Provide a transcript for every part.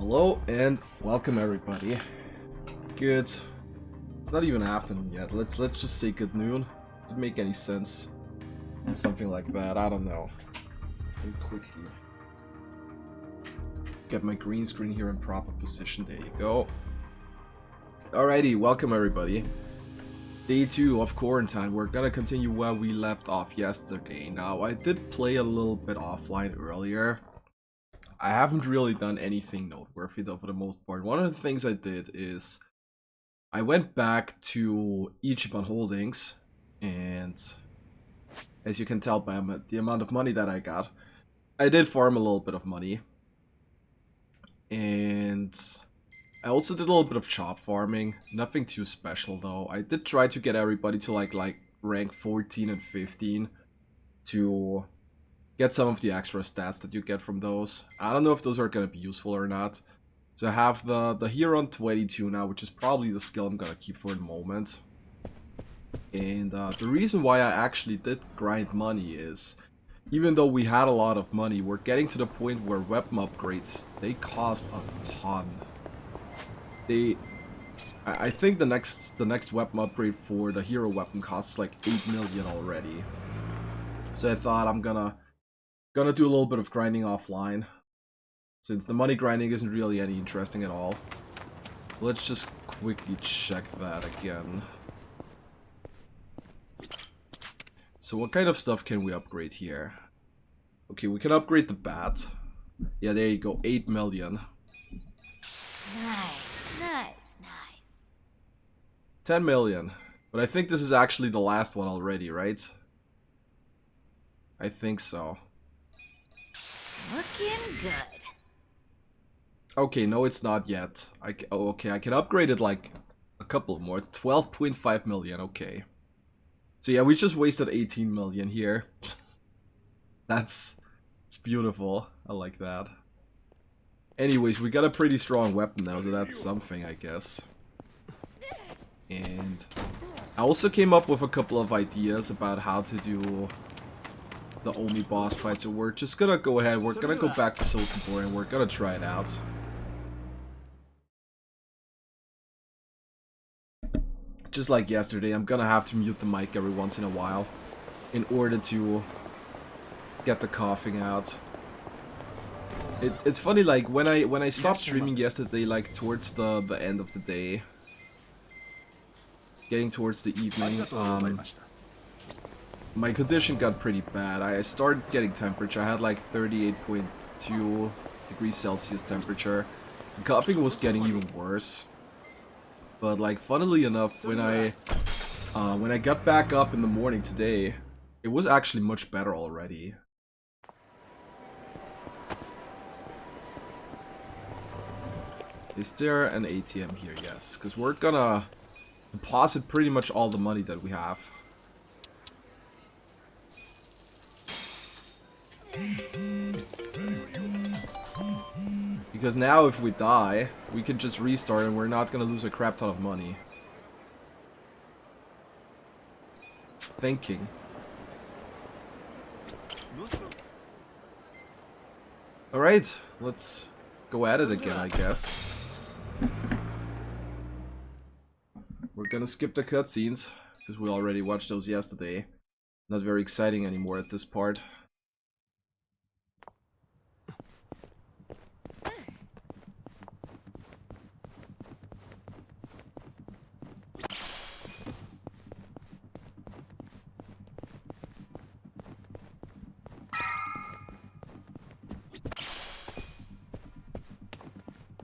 Hello and welcome everybody. Good. It's not even afternoon yet. Let's just say good noon. Doesn't make any sense. Something like that. I don't know. Let me quickly get my green screen here in proper position. There you go. Alrighty, welcome everybody. Day 2 of quarantine. We're gonna continue where we left off yesterday. Now, I did play a little bit offline earlier. I haven't really done anything noteworthy though for the most part. One of the things I did is I went back to Ichiban Holdings, and as you can tell by the amount of money that I got, I did farm a little bit of money. And I also did a little bit of chop farming. Nothing too special though. I did try to get everybody to like rank 14 and 15 to get some of the extra stats that you get from those. I don't know if those are going to be useful or not. So I have the hero on 22 now, which is probably the skill I'm going to keep for the moment. And the reason why I actually did grind money is, even though we had a lot of money, we're getting to the point where weapon upgrades, they cost a ton. I think the next weapon upgrade for the hero weapon costs like 8 million already. So I thought I'm gonna do a little bit of grinding offline, since the money grinding isn't really any interesting at all. Let's just quickly check that again. So what kind of stuff can we upgrade here? Okay, we can upgrade the bat. Yeah, there you go, 8 million. Nice. 10 million. But I think this is actually the last one already, right? I think so. Looking good. Okay, no, it's not yet. Okay, I can upgrade it like a couple more. 12.5 million, okay. So yeah, we just wasted 18 million here. It's beautiful. I like that. Anyways, we got a pretty strong weapon now, so that's something, I guess. And I also came up with a couple of ideas about how to do the Omi boss fight, so we're just gonna go ahead, we're gonna go back to Silkeborg and we're gonna try it out. Just like yesterday, I'm gonna have to mute the mic every once in a while in order to get the coughing out. It's funny, like when I stopped streaming yesterday, like towards the end of the day, getting towards the evening, my condition got pretty bad. I started getting temperature. I had like 38.2 degrees Celsius temperature. The coughing was getting even worse. But like, funnily enough, when I got back up in the morning today, it was actually much better already. Is there an ATM here? Yes, because we're gonna deposit pretty much all the money that we have. Because now if we die, we can just restart and we're not gonna lose a crap ton of money. Thinking. Alright, let's go at it again, I guess. We're gonna skip the cutscenes, because we already watched those yesterday. Not very exciting anymore at this part.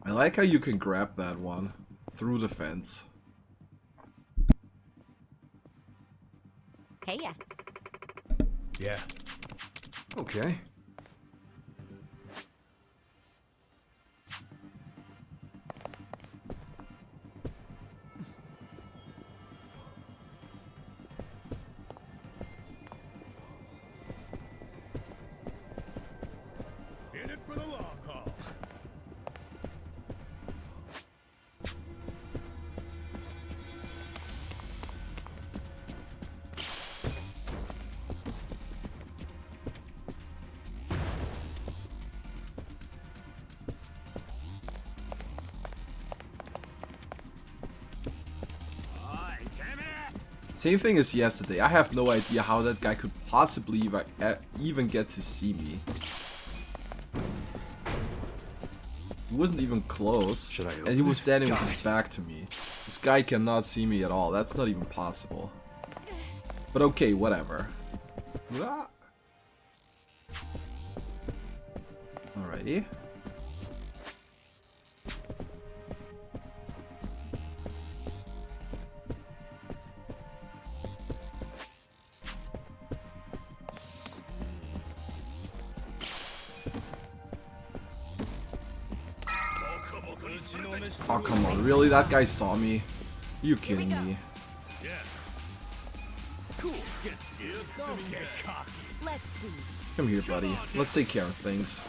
I like how you can grab that one through the fence. Hey, yeah. Yeah. Okay. In it for the long haul. Same thing as yesterday. I have no idea how that guy could possibly even get to see me. He wasn't even close, and he was standing with his back to me. This guy cannot see me at all. That's not even possible. But okay, whatever. Alrighty. Oh, come on. Really? That guy saw me? Are you kidding me? Come here, buddy. Let's take care of things.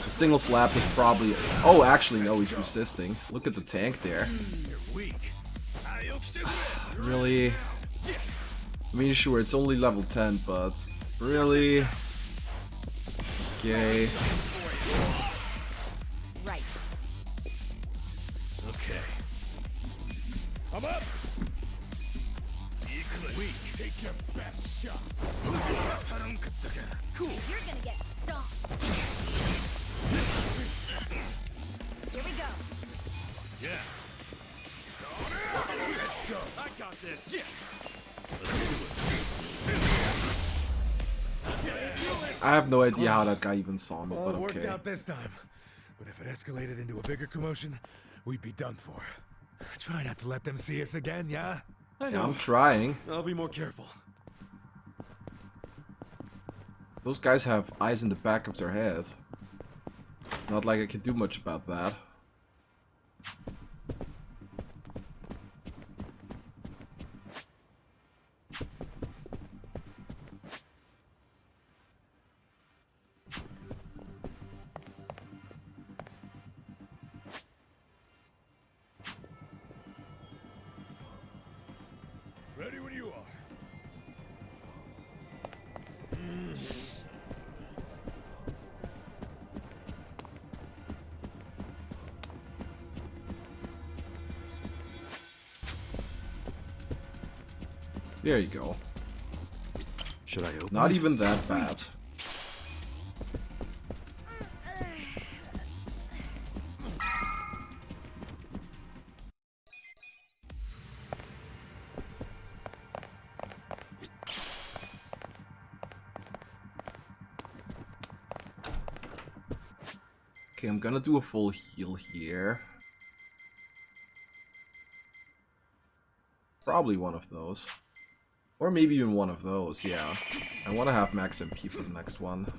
A single slap is probably... Oh, actually, no, he's resisting. Look at the tank there. Really? I mean, sure, it's only level 10, but... Really? Okay. Right. Okay. I'm up. Weak. Take your best shot. Cool. You're gonna get stomped. Here we go. Yeah. Let's go. I got this. Yeah. I have no idea how that guy even saw me, Well, but it worked okay. out this time. But if it escalated into a bigger commotion, we'd be done for. Try not to let them see us again, yeah? I Yeah, know. I'm trying. I'll be more careful. Those guys have eyes in the back of their head. Not like I can do much about that. Ready when you are. There you go. Should I open Not it? even that bad. Okay, I'm gonna do a full heal here. Probably one of those. Or maybe even one of those, yeah. I want to have max MP for the next one.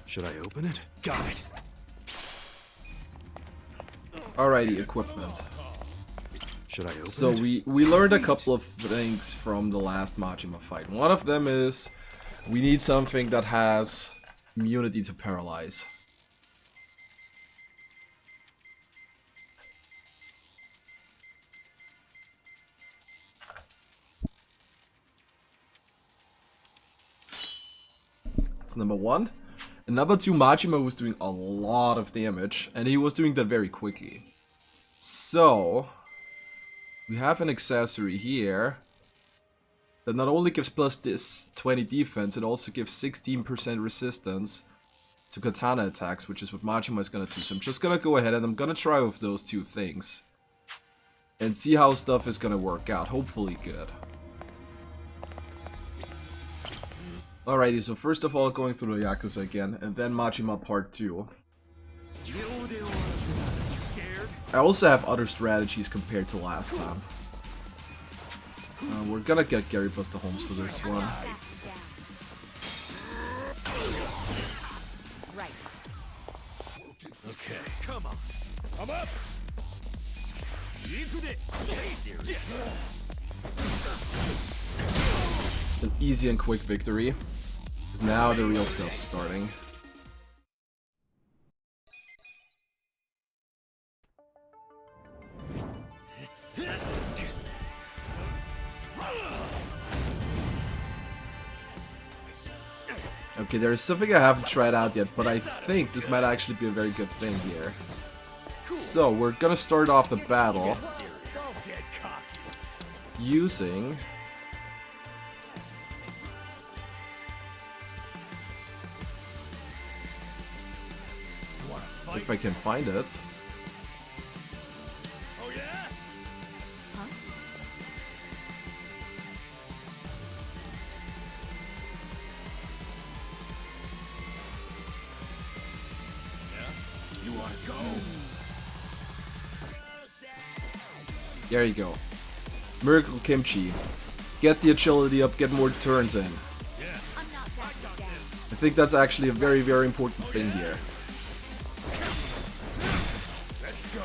Should I open it? Got it. Alrighty, equipment. Should I open So it? we learned a couple of things from the last Majima fight. One of them is we need something that has immunity to paralyze. That's number one. And number two, Majima was doing a lot of damage, and he was doing that very quickly. So, we have an accessory here that not only gives plus this 20 defense, it also gives 16% resistance to katana attacks, which is what Majima is gonna do. So I'm just gonna go ahead and I'm gonna try with those two things. And see how stuff is gonna work out. Hopefully good. Alrighty, so first of all, going through the Yakuza again, and then Majima Part 2. I also have other strategies compared to last time. We're gonna get Gary Buster Holmes for this one. Right. Okay, come on. I'm up. It's an easy and quick victory. 'Cause now the real stuff's starting. Okay, there's something I haven't tried out yet, but I think this might actually be a very good thing here. So, we're gonna start off the battle using... if I can find it. Oh yeah? You wanna go? There you go. Miracle Kimchi. Get the agility up, get more turns in. I'm not backing down. I think that's actually a very, very important thing here. Let's go.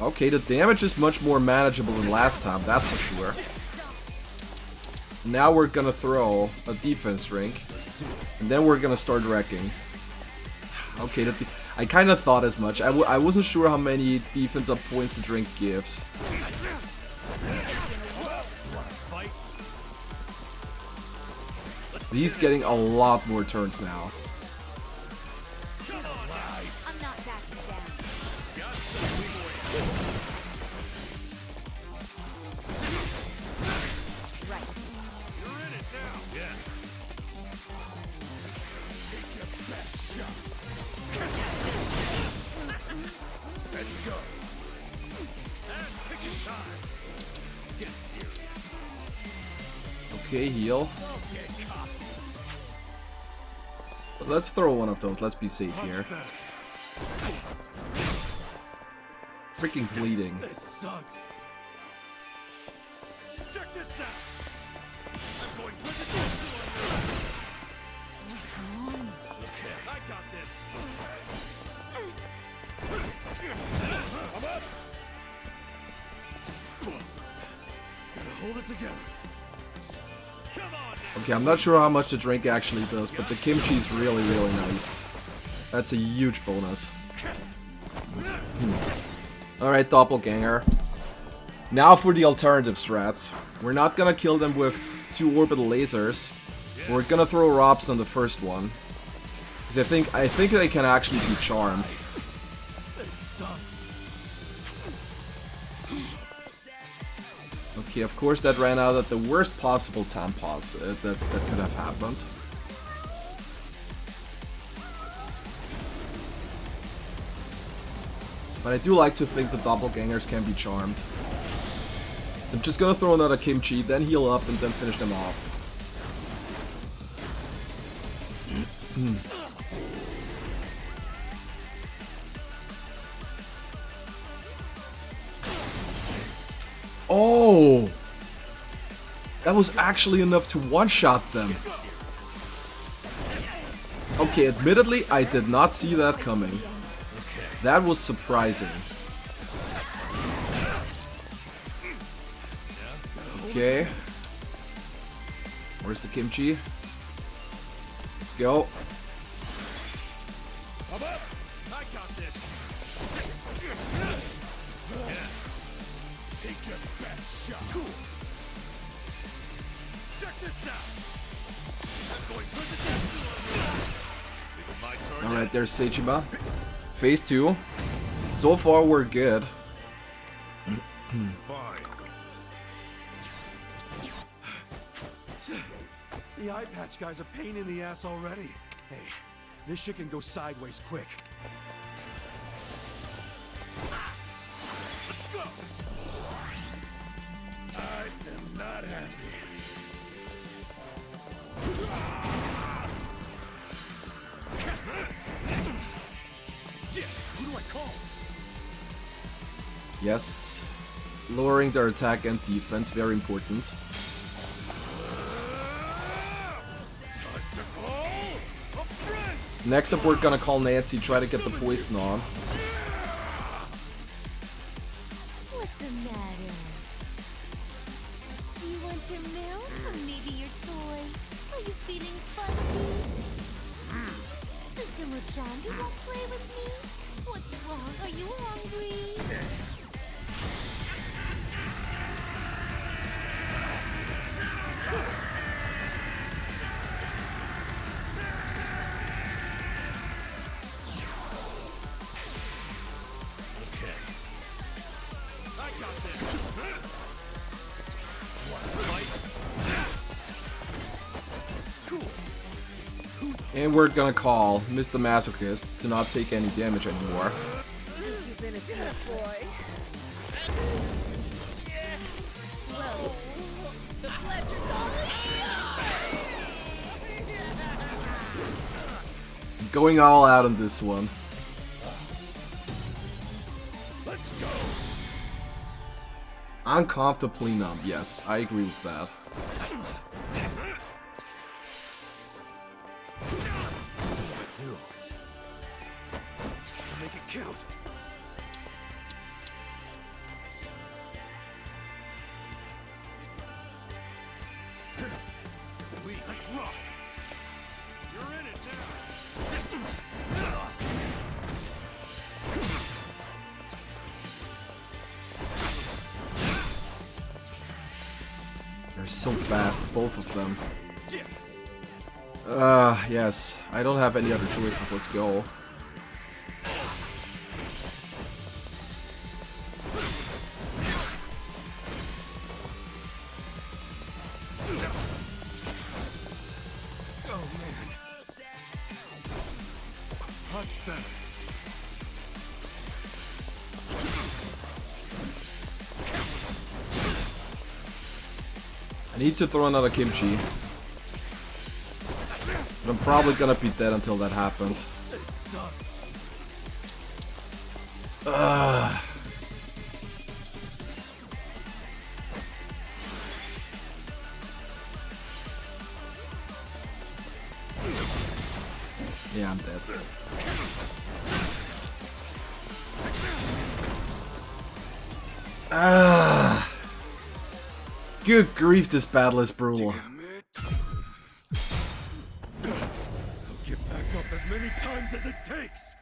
Okay, the damage is much more manageable than last time, that's for sure. Now we're gonna throw a defense drink, and then we're gonna start wrecking. Okay, I kind of thought as much. I wasn't sure how many defense up points the drink gives. He's getting a lot more turns now. I'm not backing down. Right. You're in it now. Yeah. Take your best shot. Let's go. And picking time. Get serious. Okay, heal. Okay, cop. But let's throw one of those, let's be safe here. Freaking bleeding. This sucks. Check this out. I'm going presidential on you. Okay, I got this. I'm up. Gotta hold it together. Come on now. Okay, I'm not sure how much the drink actually does, but the kimchi is really, really nice. That's a huge bonus. Alright, doppelganger. Now for the alternative strats. We're not gonna kill them with 2 orbital lasers. We're gonna throw Robs on the first one. Because I think they can actually be charmed. Okay, of course that ran out at the worst possible time pause that could have happened. But I do like to think the doppelgangers can be charmed. So I'm just gonna throw another kimchi, then heal up, and then finish them off. Oh! That was actually enough to one-shot them. Okay, admittedly, I did not see that coming. That was surprising. Okay. Where's the kimchi? Let's go. I'm up. I got this. Take your best shot. Cool. Check this out. I'm going presidential on you. Is it my turn? Alright, there's Ichiban. Phase 2. So far, we're good. Fine. The eye patch guy's a pain in the ass already. Hey, this shit can go sideways quick. Let's go. I am not happy. Yeah, who do I call? Yes. Lowering their attack and defense, very important. Next up, we're gonna call Nancy, try to get the poison on. What's the And we're gonna call Mr. Masochist to not take any damage anymore. You've been a good boy. Well, the pleasure's all Going all out on this one. Uncomfortably numb, yes, I agree with that. Make it count. Let's rock. You're in it now. They're so fast, both of them. Yes. I don't have any other choices, let's go. Oh man. Much better. I need to throw another kimchi. But I'm probably gonna be dead until that happens. Ugh. Yeah, I'm dead. Ah. Good grief, this battle is brutal. Damn it. I'll get back up as many times as it takes.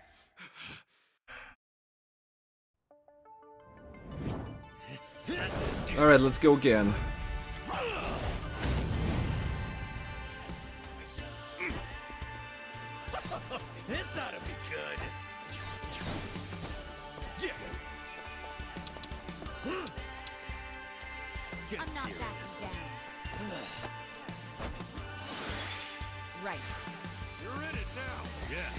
Alright, let's go again. This ought to be good. Yeah. I'm not backing down. Right. You're in it now. Yeah.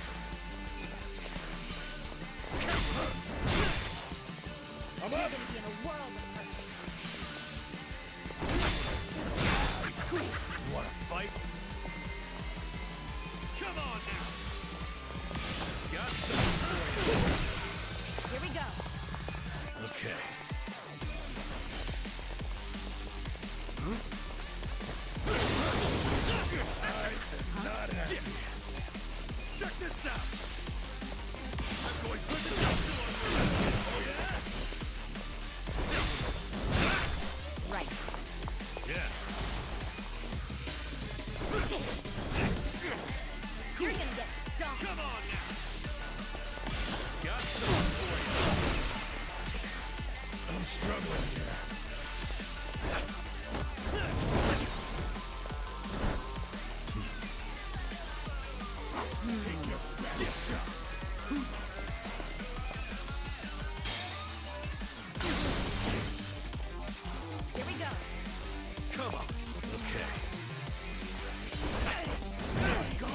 You're gonna be in a world of hurt. You wanna fight? Come on now. Got something for you. Here we go. Okay. Not happy. Check this out. I'm going to the oh yeah? Right. Yeah. You're gonna get stomped. Come on now. Got something for you. I'm struggling here. Take your best shot. Here we go. Come on. Okay. Go.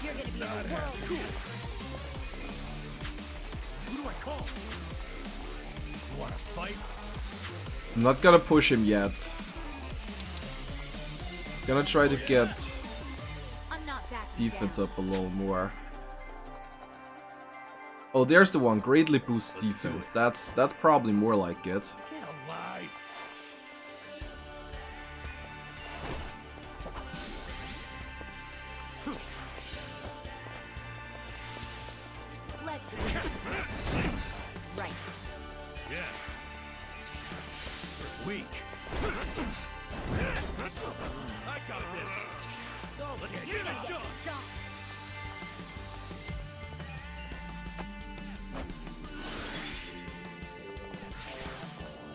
You're gonna be in a world of hurt. Who do I call? You wanna fight? I'm not gonna push him yet. Gonna try to get I'm not backing defense down. up a little more. Oh, there's the one. Greatly boosts defense. That's probably more like it. Get alive. Let's right. Yeah. We're weak. I got this. Let's get it Get done. stomped.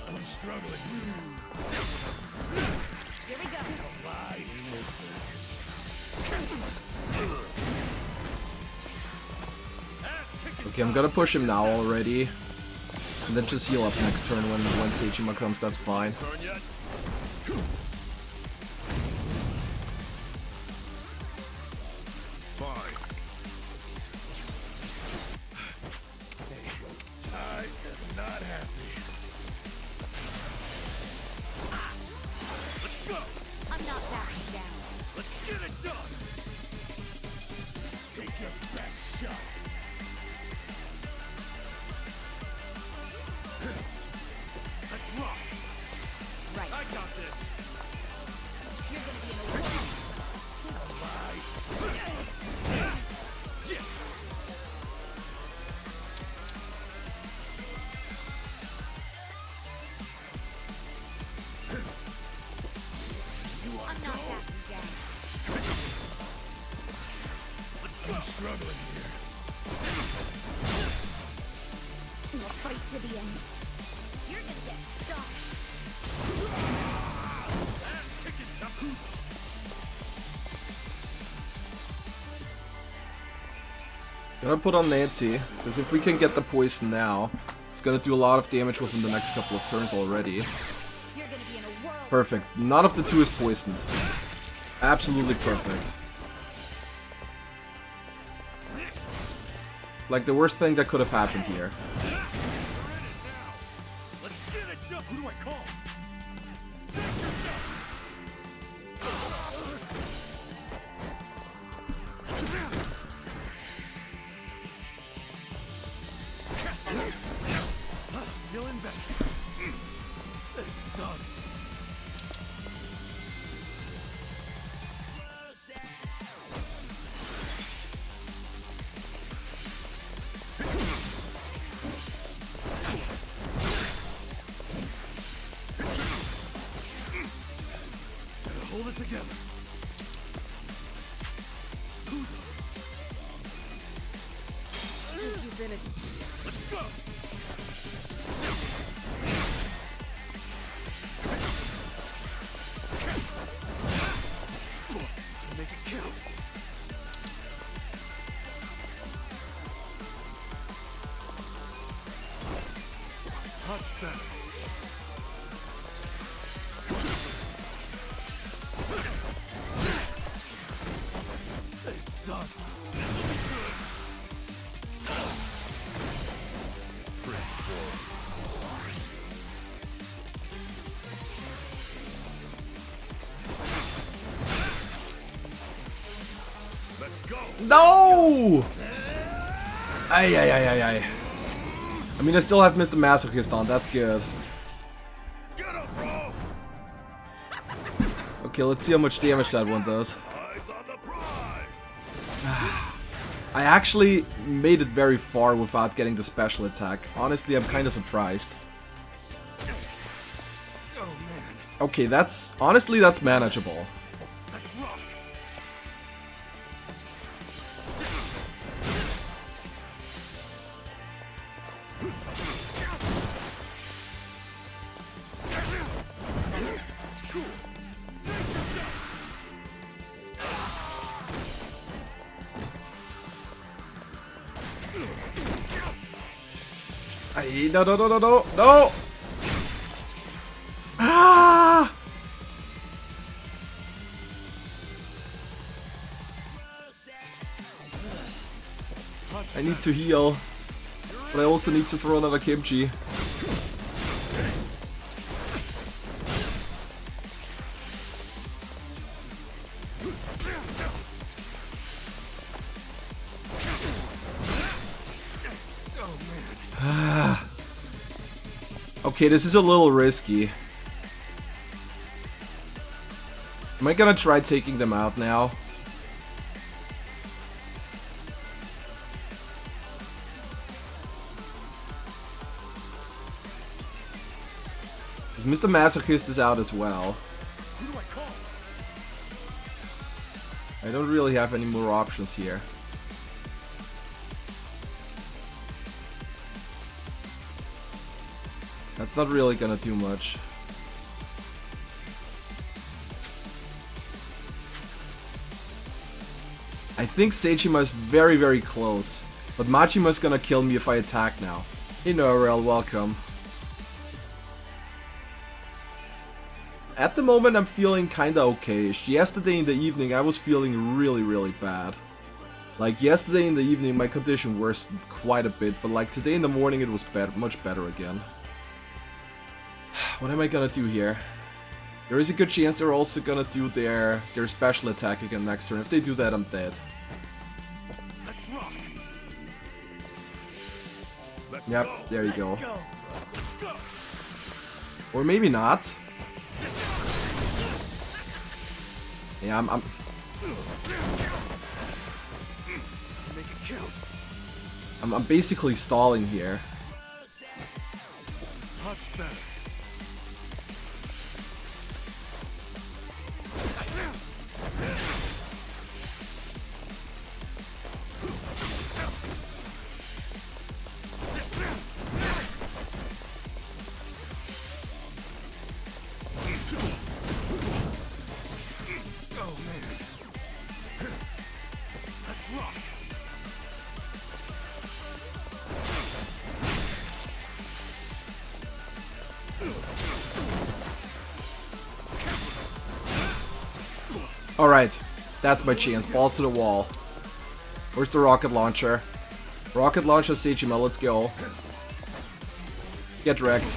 I'm struggling. Here we go. Alive. Okay, I'm gonna push him now already. And then just heal up next turn when Sejima comes, that's fine. Turn yet? Fine. Hey, I am not happy. Let's go! I'm not backing down. Let's get it done! Take your best shot. Let's rock! Right. I got this! You're gonna be in a whirl. I'm not backing down. I'm struggling here. We'll fight to the end. You're gonna get stuck. Gonna put on Nancy, because if we can get the poison now, it's gonna do a lot of damage within the next couple of turns already. You're gonna be in a whirl. Perfect. None of the two is poisoned. Absolutely perfect. It's like the worst thing that could have happened here. Let's get it done! Who do I call? Feeling better. This sucks. Gotta hold it together. You've been a Let's go! Make it count. Much better. This sucks. Let's go! No! Ay, ay, ay, ay, ay. I mean, I still have Mr. Masochist on, that's good. Get up, bro! Okay, let's see how much damage that one does. Eyes on the prize! I actually made it very far without getting the special attack. Honestly, I'm kind of surprised. Oh man. Okay, honestly, that's manageable. Let's rock. Ay, no, no, no, no, no, no! Ah! I need to heal, but I also need to throw another kimchi. Okay, this is a little risky. Am I gonna try taking them out now? Mr. Masochist is out as well. Who do I call? I don't really have any more options here. That's not really gonna do much. I think Sejima is very, very close. But Majima's gonna kill me if I attack now. Hey Norel, welcome. At the moment I'm feeling kinda okay-ish. Yesterday in the evening I was feeling really bad. Like yesterday in the evening my condition worsened quite a bit, but like today in the morning it was much better again. What am I gonna do here? There is a good chance they're also gonna do their special attack again next turn. If they do that, I'm dead. Let's rock. Let's Yep, go. there you go. Let's go. Or maybe not. Yeah, I'm Make it count. I'm basically stalling here. Much better. Oh man. Let's rock. Alright, that's my chance. Balls to the wall. Where's the rocket launcher? Rocket launcher Sejima, let's go. Get wrecked.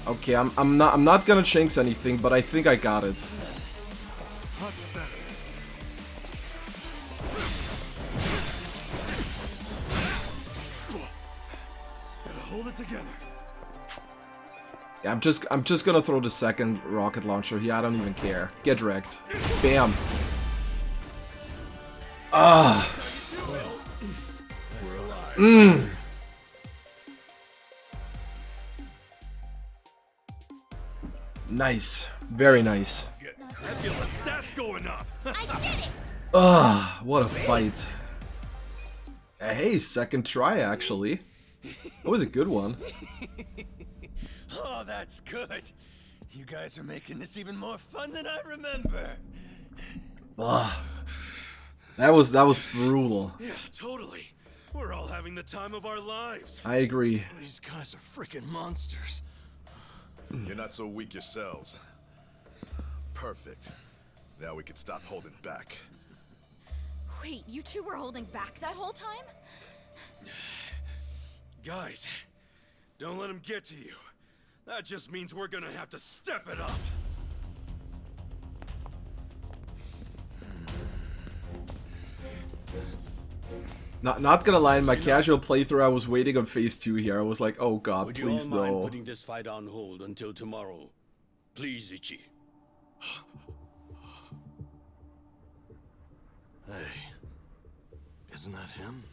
Okay, I'm not gonna jinx anything, but I think I got it. Much better. Gotta hold it together. Yeah, I'm just gonna throw the second rocket launcher here. I don't even care. Get wrecked. Bam. Ah. Mmm. Nice. Very nice. I feel the stats going up. I did it! Ah, what a fight. Hey, second try actually. That was a good one. Oh, that's good. You guys are making this even more fun than I remember. Ah. That was brutal. Yeah, totally. We're all having the time of our lives. I agree. These guys are freaking monsters. You're not so weak yourselves. Perfect. Now we can stop holding back. Wait, you two were holding back that whole time? Guys, don't let him get to you. That just means we're gonna have to step it up. Not gonna lie, in my casual playthrough I was waiting on phase 2 here. I was like, oh god, Would you all please mind no. putting this fight on hold until tomorrow? Please, Ichi. Hey, isn't that him?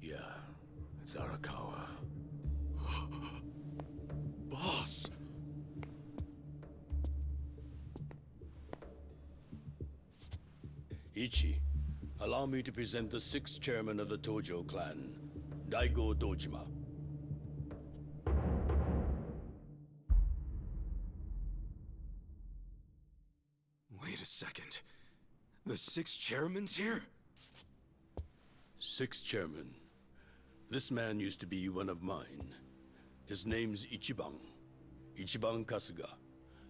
Yeah, it's Arakawa. Boss. Ichi, allow me to present the 6th chairman of the Tojo clan, Daigo Dojima. Wait a second. The 6 chairman's here? 6th chairman. This man used to be one of mine. His name's Ichiban. Ichiban Kasuga,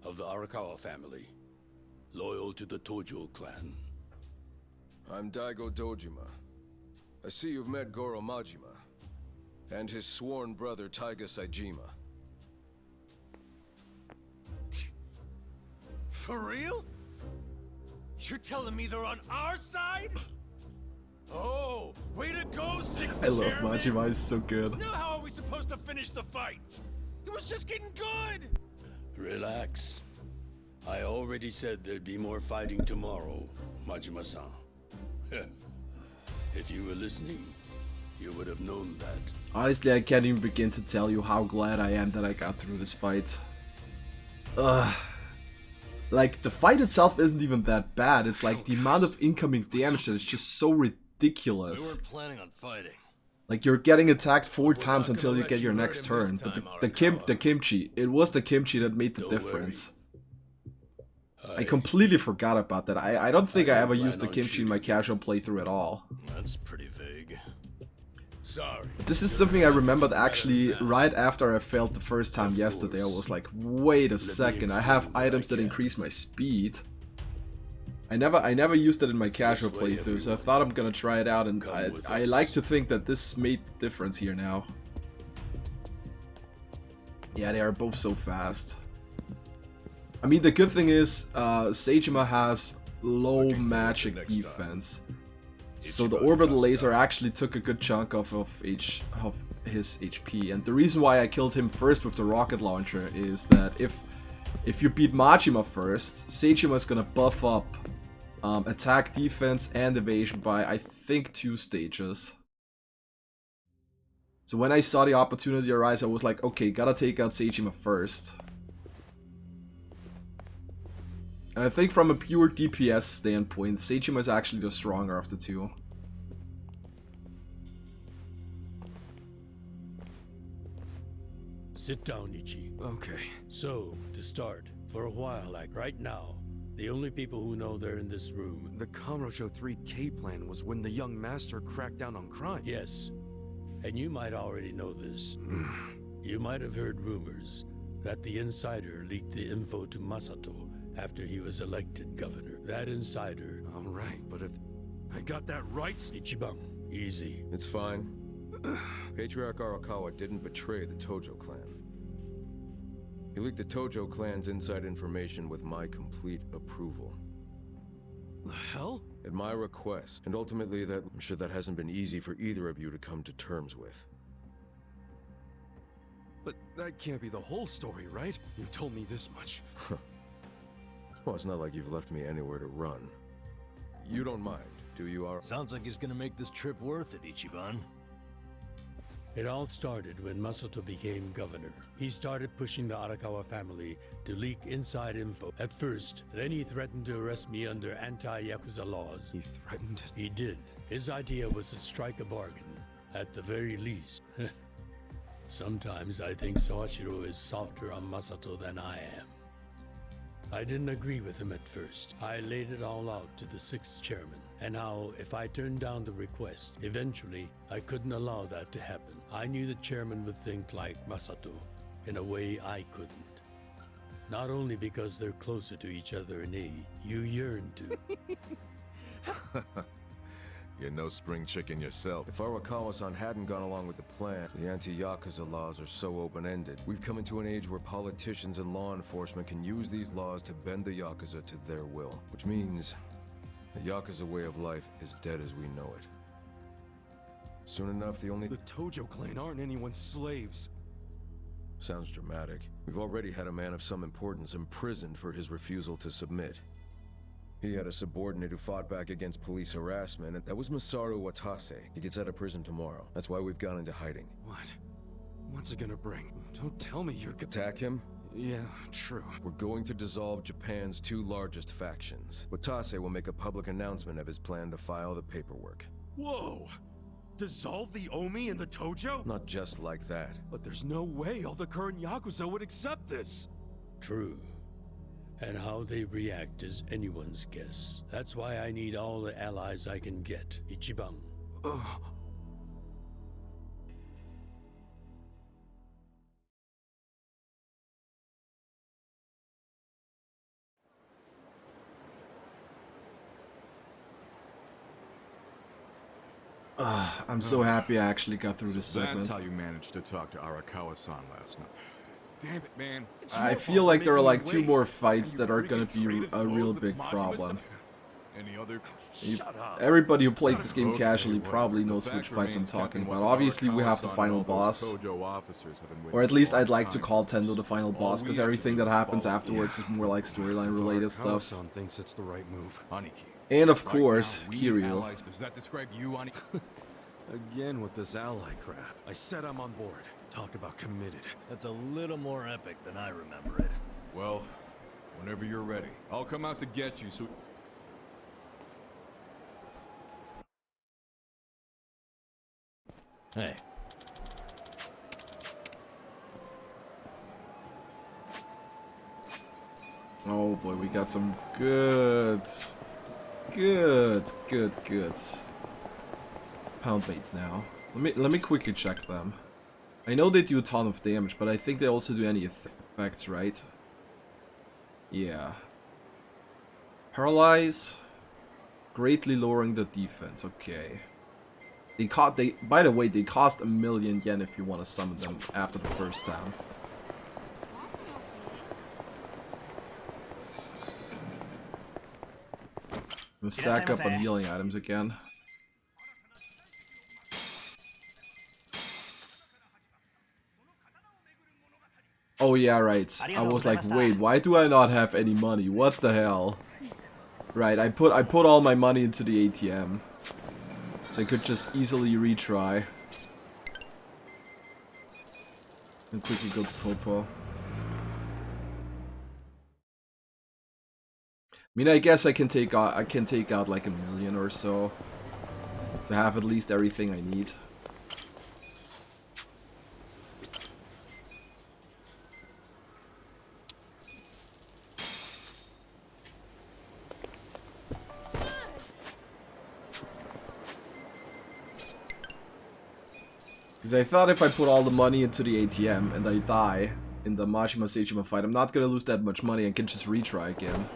of the Arakawa family. Loyal to the Tojo clan. I'm Daigo Dojima. I see you've met Goro Majima, and his sworn brother Taiga Saejima. For real? You're telling me they're on our side? Oh, way to go, 6th I love chairman! Majima, he's so good. Now how are we supposed to finish the fight? It was just getting good! Relax. I already said there'd be more fighting tomorrow, Majima-san. If you were listening, you would have known that. Honestly, I can't even begin to tell you how glad I am that I got through this fight. Ugh. Like, the fight itself isn't even that bad. It's like the amount of incoming damage that is just so ridiculous. We weren't planning on fighting. Like, you're getting attacked 4 times not until gonna you let get your you hurt next him this turn. But time, the Arakawa. kimchi, it was the kimchi that made the Don't difference. I completely forgot about that. I don't think I ever plan used the on kimchi in my shooting you. casual playthrough at all. That's pretty vague. Sorry. This is You're something I gonna have to remembered do better actually than that. right after I failed the first time Of yesterday. I course. was like, wait a me second, I have explain what I items that can. increase my speed. I never used it in my casual way, playthrough, so I everyone. thought I'm gonna try it out, and Come with I us. like to think that this made the difference here now. Yeah, they are both so fast. I mean, the good thing is, Seijima has low Looking forward to magic next time. defense. So the Ichiban orbital Kasuga. laser actually took a good chunk of his HP. And the reason why I killed him first with the rocket launcher is that if you beat Majima first, Seijima's gonna buff up attack, defense, and evasion by, I think, 2 stages. So when I saw the opportunity arise, I was like, okay, gotta take out Seijima first. And I think from a pure DPS standpoint, Seijima is actually the stronger of the two. Sit down, Ichi. Okay. So, to start, for a while, like right now, the only people who know they're in this room. The Kamurocho 3K plan was when the young master cracked down on crime. Yes. And you might already know this. You might have heard rumors that the insider leaked the info to Masato after he was elected governor. That insider, All right, but if I got that right, Ichiban, easy. It's fine. Patriarch Arakawa didn't betray the Tojo clan. He leaked the Tojo clan's inside information with my complete approval. the hell? At my request, and ultimately I'm sure that hasn't been easy for either of you to come to terms with. But that can't be the whole story, right? You told me this much. Well, it's not like you've left me anywhere to run. You don't mind, do you, Sounds like he's gonna make this trip worth it, Ichiban. It all started when Masato became governor. He started pushing the Arakawa family to leak inside info at first. Then he threatened to arrest me under anti-Yakuza laws. He threatened. He did. His idea was to strike a bargain, at the very least. Sometimes I think Sawashiro is softer on Masato than I am. I didn't agree with him at first. I laid it all out to the 6th chairman, and how if I turned down the request, eventually I couldn't allow that to happen. I knew the chairman would think like Masato, in a way I couldn't. Not only because they're closer to each other in age, you yearn to. You're no spring chicken yourself. If Arakawa-san hadn't gone along with the plan, the anti-Yakuza laws are so open-ended. We've come into an age where politicians and law enforcement can use these laws to bend the Yakuza to their will. Which means the Yakuza way of life is dead as we know it. Soon enough, the only... The Tojo clan aren't anyone's slaves. Sounds dramatic. We've already had a man of some importance imprisoned for his refusal to submit. He had a subordinate who fought back against police harassment, and that was Masaru Watase. He gets out of prison tomorrow. That's why we've gone into hiding. What? What's it gonna bring? Don't tell me you're gonna... Attack him? Yeah, true. We're going to dissolve Japan's 2 largest factions. Watase will make a public announcement of his plan to file the paperwork. Whoa! Dissolve the Omi and the Tojo? Not just like that. But there's no way all the current Yakuza would accept this. True. And how they react is anyone's guess. That's why I need all the allies I can get. Ichiban. Ugh. I'm so happy I actually got through this That's segment. how you managed to talk to Arakawa-san last night. Damn it, man. I feel like there are like 2 more fights that are gonna be a real big problem. Any other? Shut up. Everybody who played this game Okay, casually whatever. probably The knows fact which fights I'm remains talking Captain about. Obviously we have the Arakawa-san final and all those boss. Tojo officers have been waiting Or at least for a I'd long like to time call for this. Tendo the final All boss, we because have to everything do that is happens follow afterwards is more like storyline related stuff. Arakawa-san thinks it's the right move. Aniki. And of Right course, now, we Kiryu. allies- Does that describe you, Aniki? Again with this ally crap. I said I'm on board. Talk about committed. That's a little more epic than I remember it. Well, whenever you're ready, I'll come out to get you, so... Hey, Oh boy, we got some good pound baits now. Let me quickly check them. I know they do a ton of damage, but I think they also do any effects, right? Yeah. Paralyze, greatly lowering the defense. Okay. By the way, they cost 1,000,000 yen if you want to summon them after the first time. I'm gonna stack up on healing items again. Oh yeah, right. I was like, wait, why do I not have any money? What the hell? Right, I put all my money into the ATM. So I could just easily retry. And quickly go to Popo. I mean, I guess I can take out like 1,000,000 or so to have at least everything I need. Because I thought if I put all the money into the ATM and I die in the Majima Seijima fight, I'm not gonna lose that much money and can just retry again.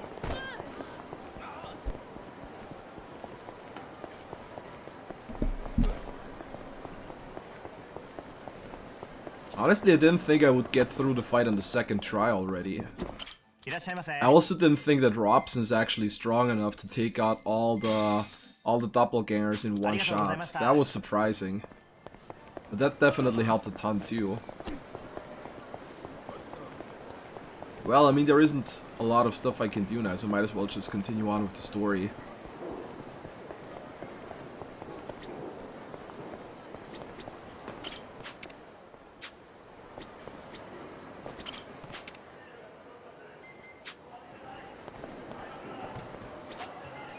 Honestly, I didn't think I would get through the fight on the second try already. I also didn't think that Robson's actually strong enough to take out all the doppelgangers in one shot. That was surprising. But that definitely helped a ton too. Well, I mean, there isn't a lot of stuff I can do now, so might as well just continue on with the story.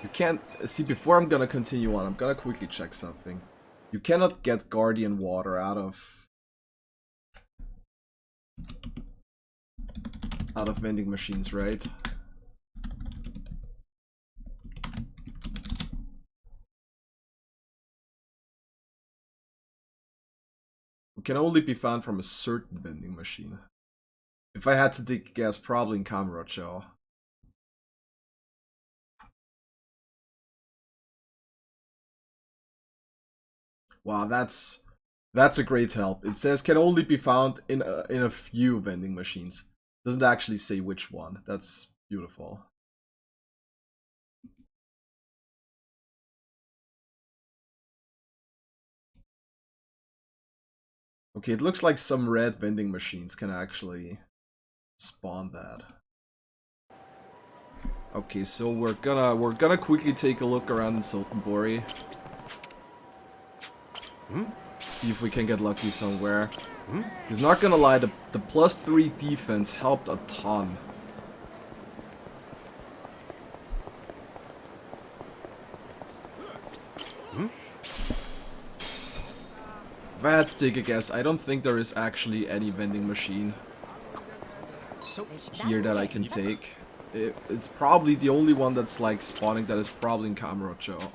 You can't... See, before I'm gonna continue on, I'm gonna quickly check something. You cannot get Guardian Water out of vending machines, right? It can only be found from a certain vending machine. If I had to take a guess, probably in Kamurocho. Wow, that's a great help. It says can only be found in a few vending machines. Doesn't actually say which one. That's beautiful. Okay, it looks like some red vending machines can actually spawn that. Okay, so we're gonna quickly take a look around in Sotenbori. See if we can get lucky somewhere. He's not gonna lie, the +3 defense helped a ton. If I had to take a guess, I don't think there is actually any vending machine here that I can take. It's probably the only one that's like spawning that is probably in Kamurocho.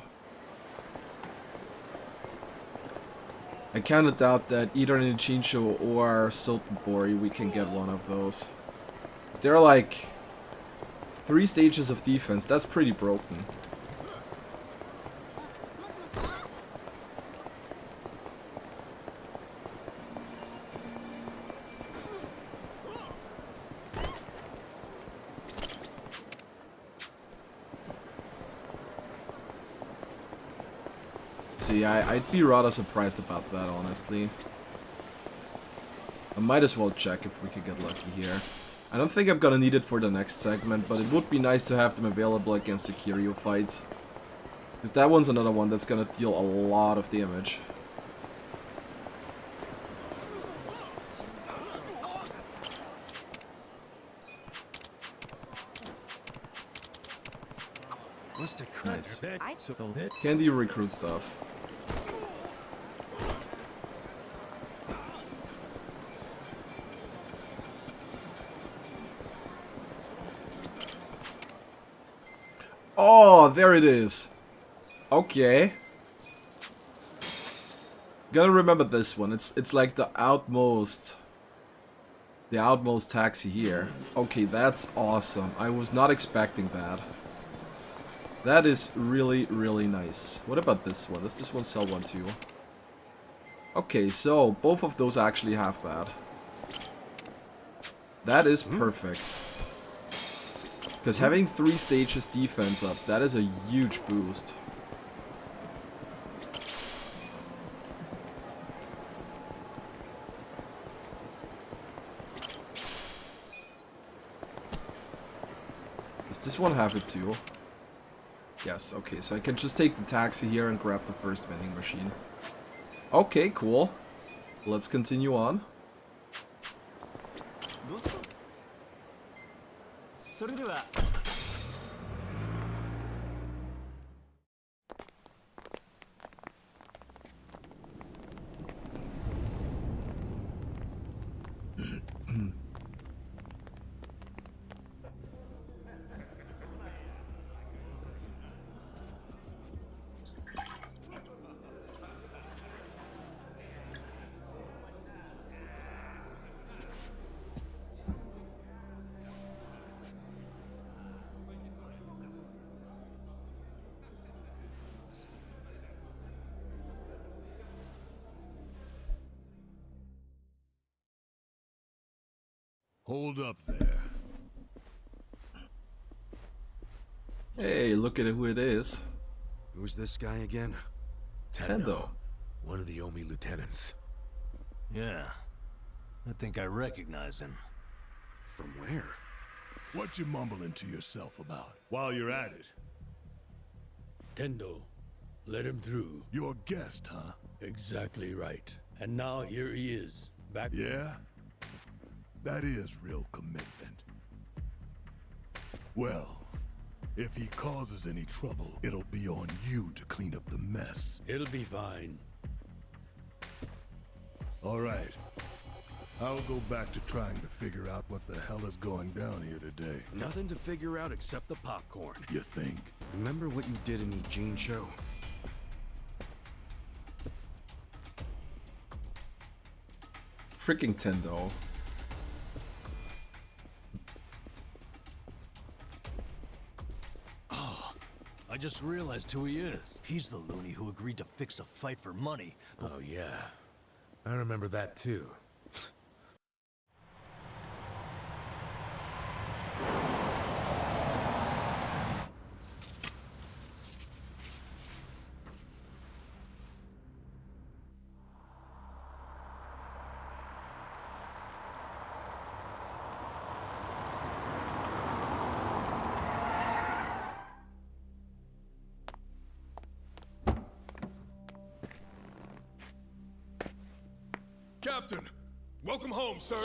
I kinda doubt that either in Ichincho or Sotenbori we can get one of those. There are like 3 stages of defense, that's pretty broken. So yeah, I'd be rather surprised about that, honestly. I might as well check if we could get lucky here. I don't think I'm gonna need it for the next segment, but it would be nice to have them available against the Kiryu fights. Because that one's another one that's gonna deal a lot of damage. Nice. Candy recruit stuff. Oh, there it is. Okay. Gotta remember this one. It's like the outmost taxi here. Okay, that's awesome. I was not expecting that. That is really, really nice. What about this one? Does this one sell one too? Okay, so both of those actually have that. That is perfect. Because having 3 stages defense up, that is a huge boost. Does this one have it too? Yes, okay, so I can just take the taxi here and grab the first vending machine. Okay, cool. Let's continue on. Hold up there. Hey, look at who it is. Who's this guy again? Tendo. One of the Omi lieutenants. Yeah. I think I recognize him. From where? What you mumbling to yourself about? While you're at it, Tendo, let him through. you're a guest, huh? Exactly right. And now here he is, back. Yeah? That is real commitment. Well, if he causes any trouble, it'll be on you to clean up the mess. It'll be fine. All right. I'll go back to trying to figure out what the hell is going down here today. Nothing to figure out except the popcorn. You think? Remember what you did in the Eugene show? Freaking Tendo. I just realized who he is. He's the loony who agreed to fix a fight for money. Oh yeah. I remember that too. Captain! Welcome home, sir!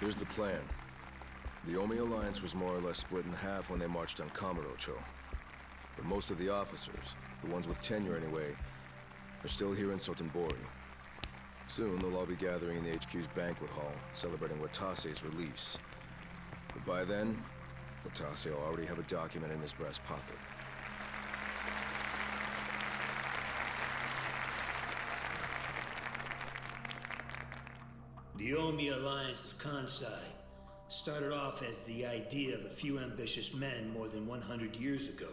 Here's the plan. The Omi Alliance was more or less split in half when they marched on Kamurocho. But most of the officers, the ones with tenure anyway, are still here in Sotenbori. Soon they'll all be gathering in the HQ's banquet hall, celebrating Watase's release. But by then, Watase will already have a document in his breast pocket. The Omi Alliance of Kansai started off as the idea of a few ambitious men more than 100 years ago.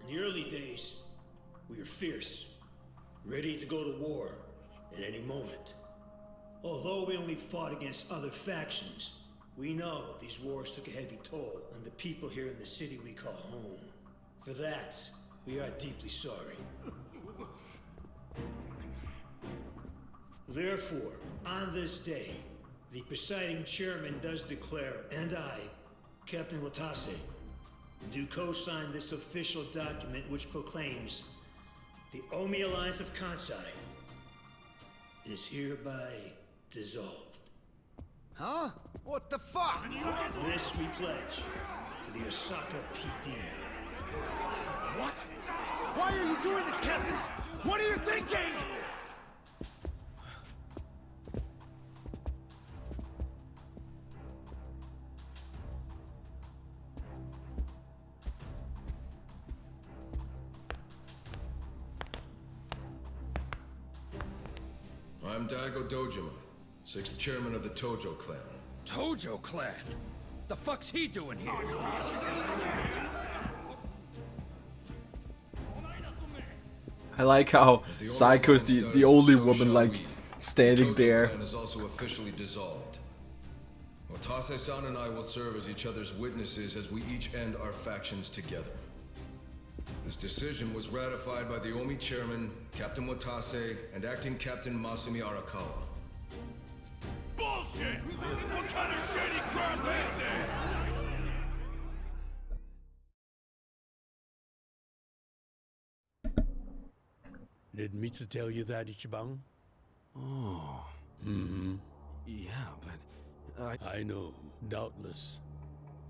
In the early days, we were fierce, ready to go to war at any moment. Although we only fought against other factions, we know these wars took a heavy toll on the people here in the city we call home. For that, we are deeply sorry. Therefore, on this day, the presiding chairman does declare, and I, Captain Watase, do co-sign this official document which proclaims the Omi Alliance of Kansai is hereby dissolved. Huh? What the fuck? This we pledge to the Osaka PD. What? Why are you doing this, Captain? What are you thinking? I'm Daigo Dojima, 6th chairman of the Tojo clan. Tojo clan? The fuck's he doing here? I like how Psycho's the only woman like standing there. Clan is also officially dissolved. Watase-san and I will serve as each other's witnesses as we each end our factions together. This decision was ratified by the Omi chairman, Captain Watase, and acting Captain Masumi Arakawa. Bullshit! What kind of shady crap is this? Did Mitsu tell you that, Ichiban? Oh. Mm-hmm. Yeah, but I know, doubtless.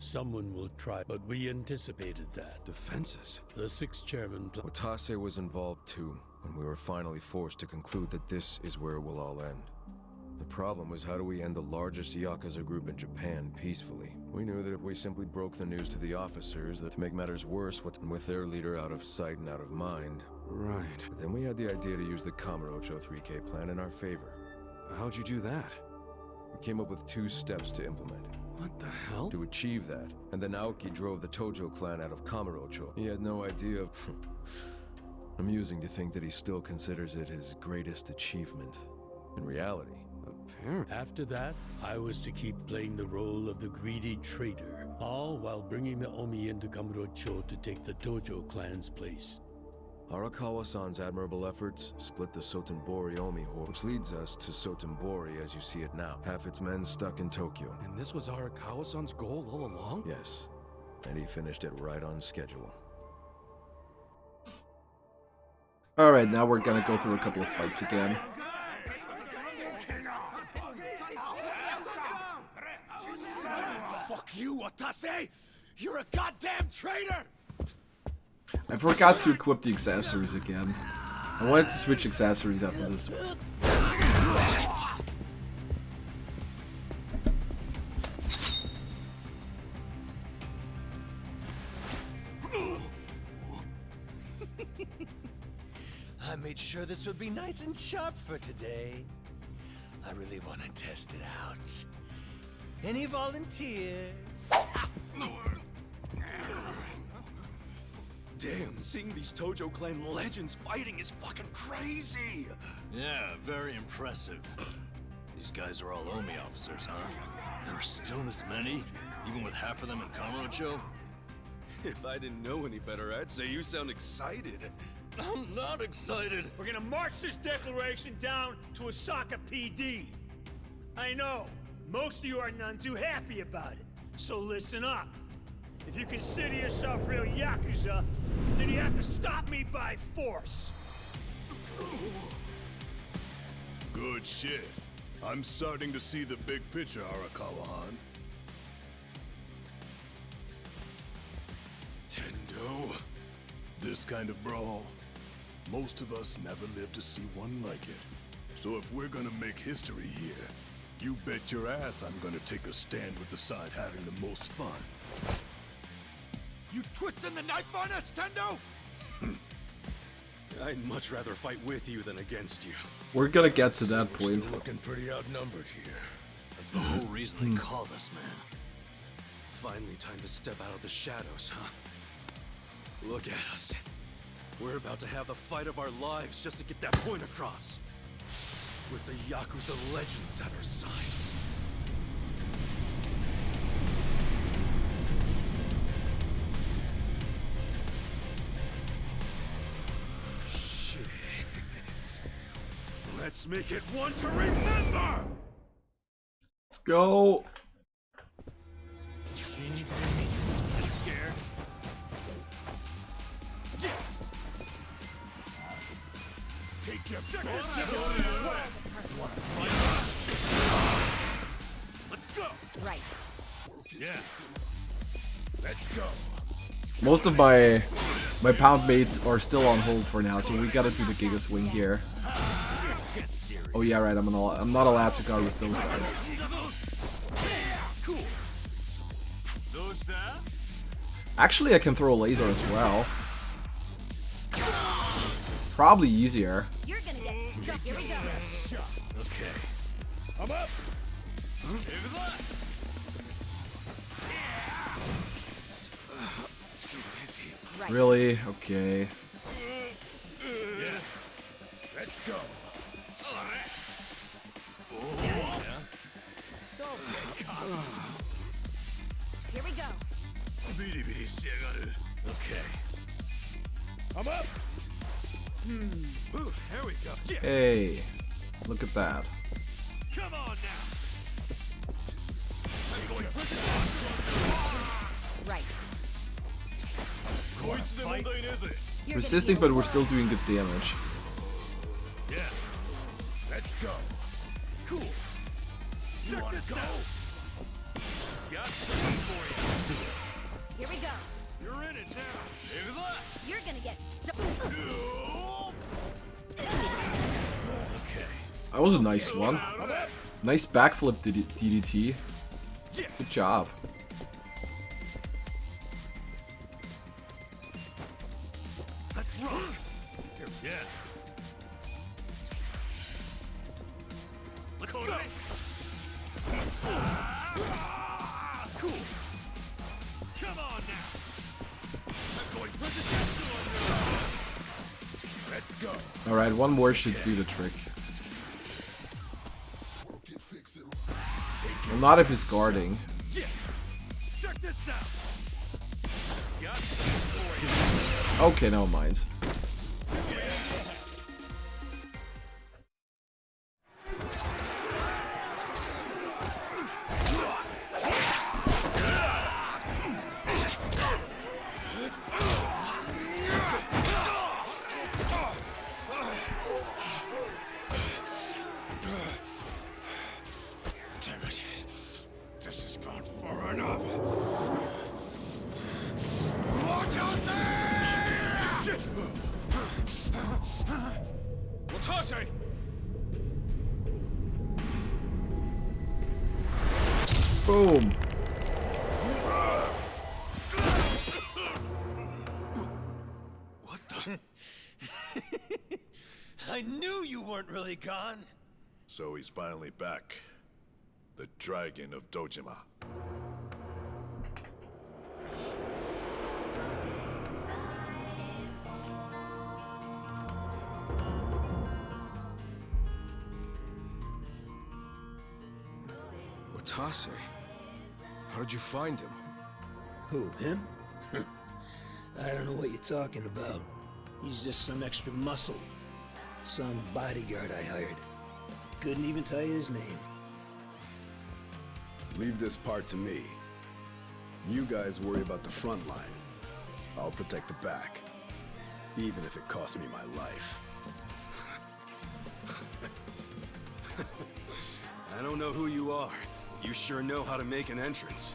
Someone will try, but we anticipated that. defenses. The 6th chairman... Watase was involved too, and we were finally forced to conclude that this is where it will all end. The problem was, how do we end the largest Yakuza group in Japan peacefully? We knew that if we simply broke the news to the officers, that to make matters worse, with their leader out of sight and out of mind. Right. But then we had the idea to use the Kamurocho 3K plan in our favor. How'd you do that? We came up with 2 steps to implement. What the hell? To achieve that, and then Aoki drove the Tojo clan out of Kamurocho. He had no idea of... Amusing to think that he still considers it his greatest achievement. In reality... Apparently. After that, I was to keep playing the role of the greedy traitor, all while bringing the Omi into Kamurocho to take the Tojo clan's place. Arakawa-san's admirable efforts split the Sotenbori Omi horde, which leads us to Sotenbori as you see it now. Half its men stuck in Tokyo. And this was Arakawa-san's goal all along? Yes, and he finished it right on schedule. Alright, now we're gonna go through a couple of fights again. Fuck you, Watase! You're a goddamn traitor! I forgot to equip the accessories again. I wanted to switch accessories after this one. I made sure this would be nice and sharp for today. I really want to test it out. Any volunteers? Damn, seeing these Tojo clan legends fighting is fucking crazy! Yeah, very impressive. These guys are all Omi officers, huh? There are still this many? Even with half of them in Kamurocho? If I didn't know any better, I'd say you sound excited. I'm not excited! We're gonna march this declaration down to Osaka PD. I know, most of you are none too happy about it, so listen up. If you consider yourself real Yakuza, then you have to stop me by force. Good shit. I'm starting to see the big picture, Arakawa-han. Tendo. This kind of brawl, most of us never lived to see one like it. So if we're gonna make history here, you bet your ass I'm gonna take a stand with the side having the most fun. You twisting the knife on us, Tendo? I'd much rather fight with you than against you. We're gonna get to that point. Still looking pretty outnumbered here. That's the whole reason they called us, man. Finally time to step out of the shadows, huh? Look at us. We're about to have the fight of our lives just to get that point across. With the Yakuza legends at our side. Shit. Let's make it one to remember! Let's go! Scared? Take your pick. Right. Yeah. Let's go. Most of my pound mates are still on hold for now, so we gotta do the Giga Swing here. Oh yeah, right. I'm not allowed to guard with those guys. Actually, I can throw a laser as well. Probably easier. You're gonna get stuck. Here we go. Okay. I'm up. So dizzy. Right. Really? Okay. Yeah. Let's go. Here we go. Okay. I'm up. Ooh, there we go. Yeah. Hey, look at that. Come on now. Right. You're Resisting, but we're still doing good damage. Yeah. Let's go. Cool. You wanna go? Got something for you. Here we go. You're in it now. You're gonna get stuck. Okay. That was a nice one. Nice backflip DDT. Good job. Let's roll. Yeah. Let's go. Cool. Come on now. I'm going presidential on you. Let's go. All right, one more should do the trick. Well, not if he's guarding. Yeah. Check this out. Got something for you. Okay, never mind. Damn it. This has gone far enough. Shit! Watase! Boom. What the? I knew you weren't really gone. So he's finally back. The Dragon of Dojima. Watase? How did you find him? Who, him? I don't know what you're talking about. He's just some extra muscle. Some bodyguard I hired. Couldn't even tell you his name. Leave this part to me. You guys worry about the front line. I'll protect the back. Even if it costs me my life. I don't know who you are. You sure know how to make an entrance.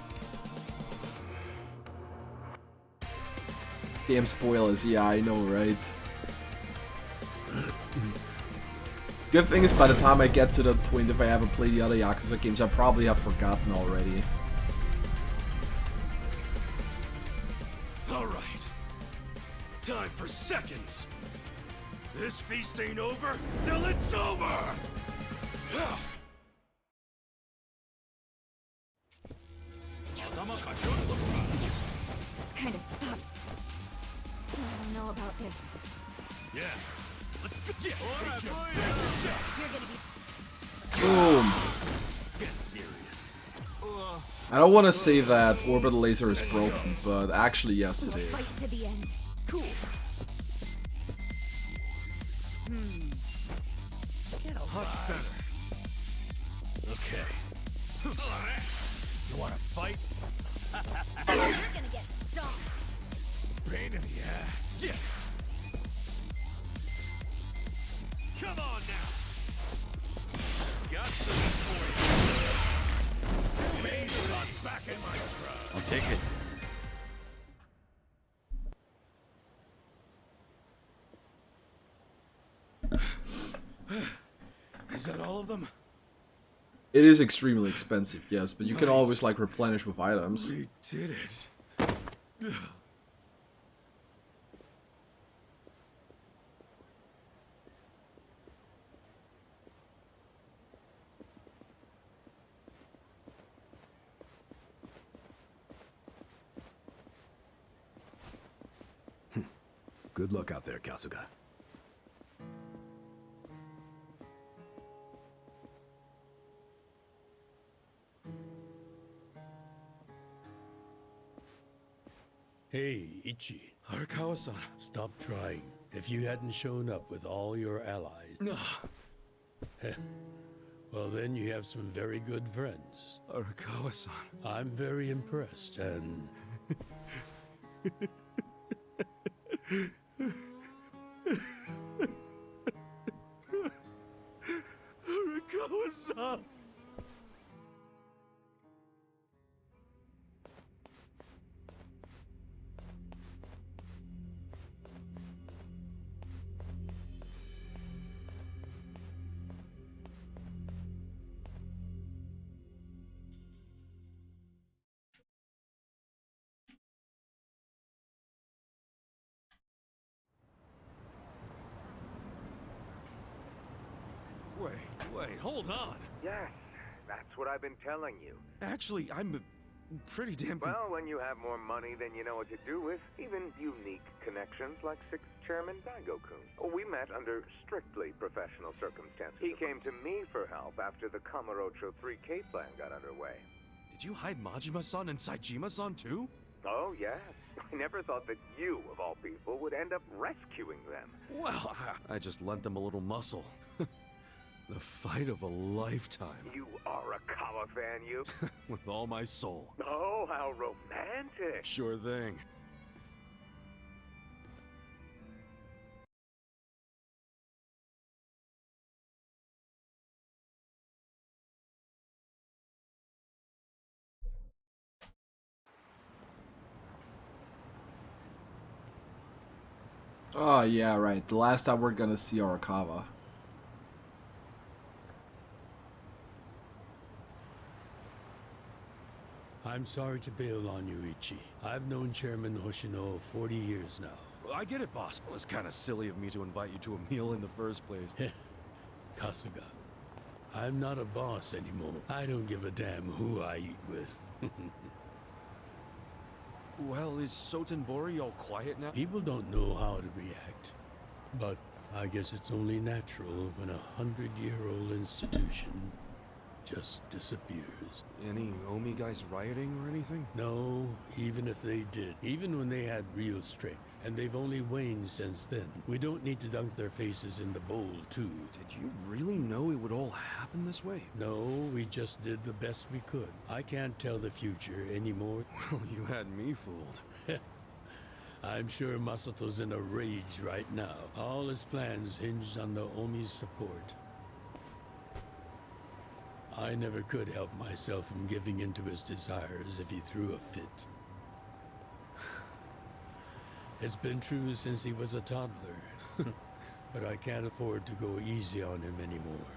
Damn spoilers, yeah, I know, right? Good thing is, by the time I get to that point, if I haven't played the other Yakuza games, I probably have forgotten already. Alright. Time for seconds. This feast ain't over till it's over! This kind of sucks. I don't know about this. Yeah. Let's go. Yeah. You're gonna be. Boom. Get serious. I don't want to say that orbital laser is broken, but actually, yes, it We'll is. fight to the end. Cool. Get a lot better. Okay. You wanna fight? You're gonna get stomped. Pain in the ass. Yeah. Come on now. Got something for you. I'll take it. Is that all of them? It is extremely expensive, yes, but you can Nice. always like replenish with items. We did it. Good luck out there, Kasuga. Hey, Ichi. Arakawa-san. Stop trying. If you hadn't shown up with all your allies... No. Well, then you have some very good friends. Arakawa-san. I'm very impressed, and... Arakawa-san! Wait, hold on. Yes, that's what I've been telling you. Actually, I'm pretty damn... Well, when you have more money than you know what to do with, even unique connections like 6th Chairman Daigo-kun. We met under strictly professional circumstances. He came to me for help after the Kamurocho 3K plan got underway. Did you hide Majima-san and Saejima-san too? Oh, yes. I never thought that you, of all people, would end up rescuing them. Well, I just lent them a little muscle. The fight of a lifetime. You are a Kawa fan, you? With all my soul. Oh, how romantic. Sure thing. Oh, yeah, right. The last time we're gonna see Arakawa. I'm sorry to bail on you, Ichi. I've known Chairman Hoshino 40 years now. I get it, boss. It was kind of silly of me to invite you to a meal in the first place. Kasuga, I'm not a boss anymore. I don't give a damn who I eat with. Well, is Sotenbori all quiet now? People don't know how to react. But I guess it's only natural when a 100-year-old institution just disappears. Any Omi guys rioting or anything? No, even if they did. Even when they had real strength. And they've only waned since then. We don't need to dunk their faces in the bowl, too. Did you really know it would all happen this way? No, we just did the best we could. I can't tell the future anymore. Well, you had me fooled. I'm sure Masato's in a rage right now. All his plans hinged on the Omi's support. I never could help myself from giving in to his desires if he threw a fit. It's been true since he was a toddler. But I can't afford to go easy on him anymore.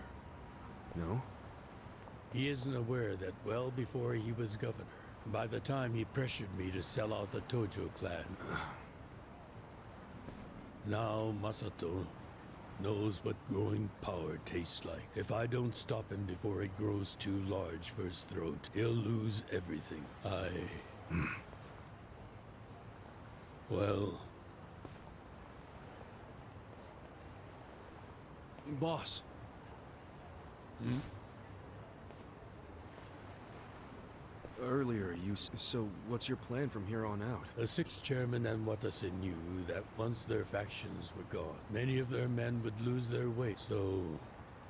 No? He isn't aware that well before he was governor, by the time he pressured me to sell out the Tojo clan. Now Masato knows what growing power tastes like. If I don't stop him before it grows too large for his throat, he'll lose everything. Well... Boss. Earlier, so what's your plan from here on out? The 6th Chairman and Watase knew that once their factions were gone, many of their men would lose their way. So,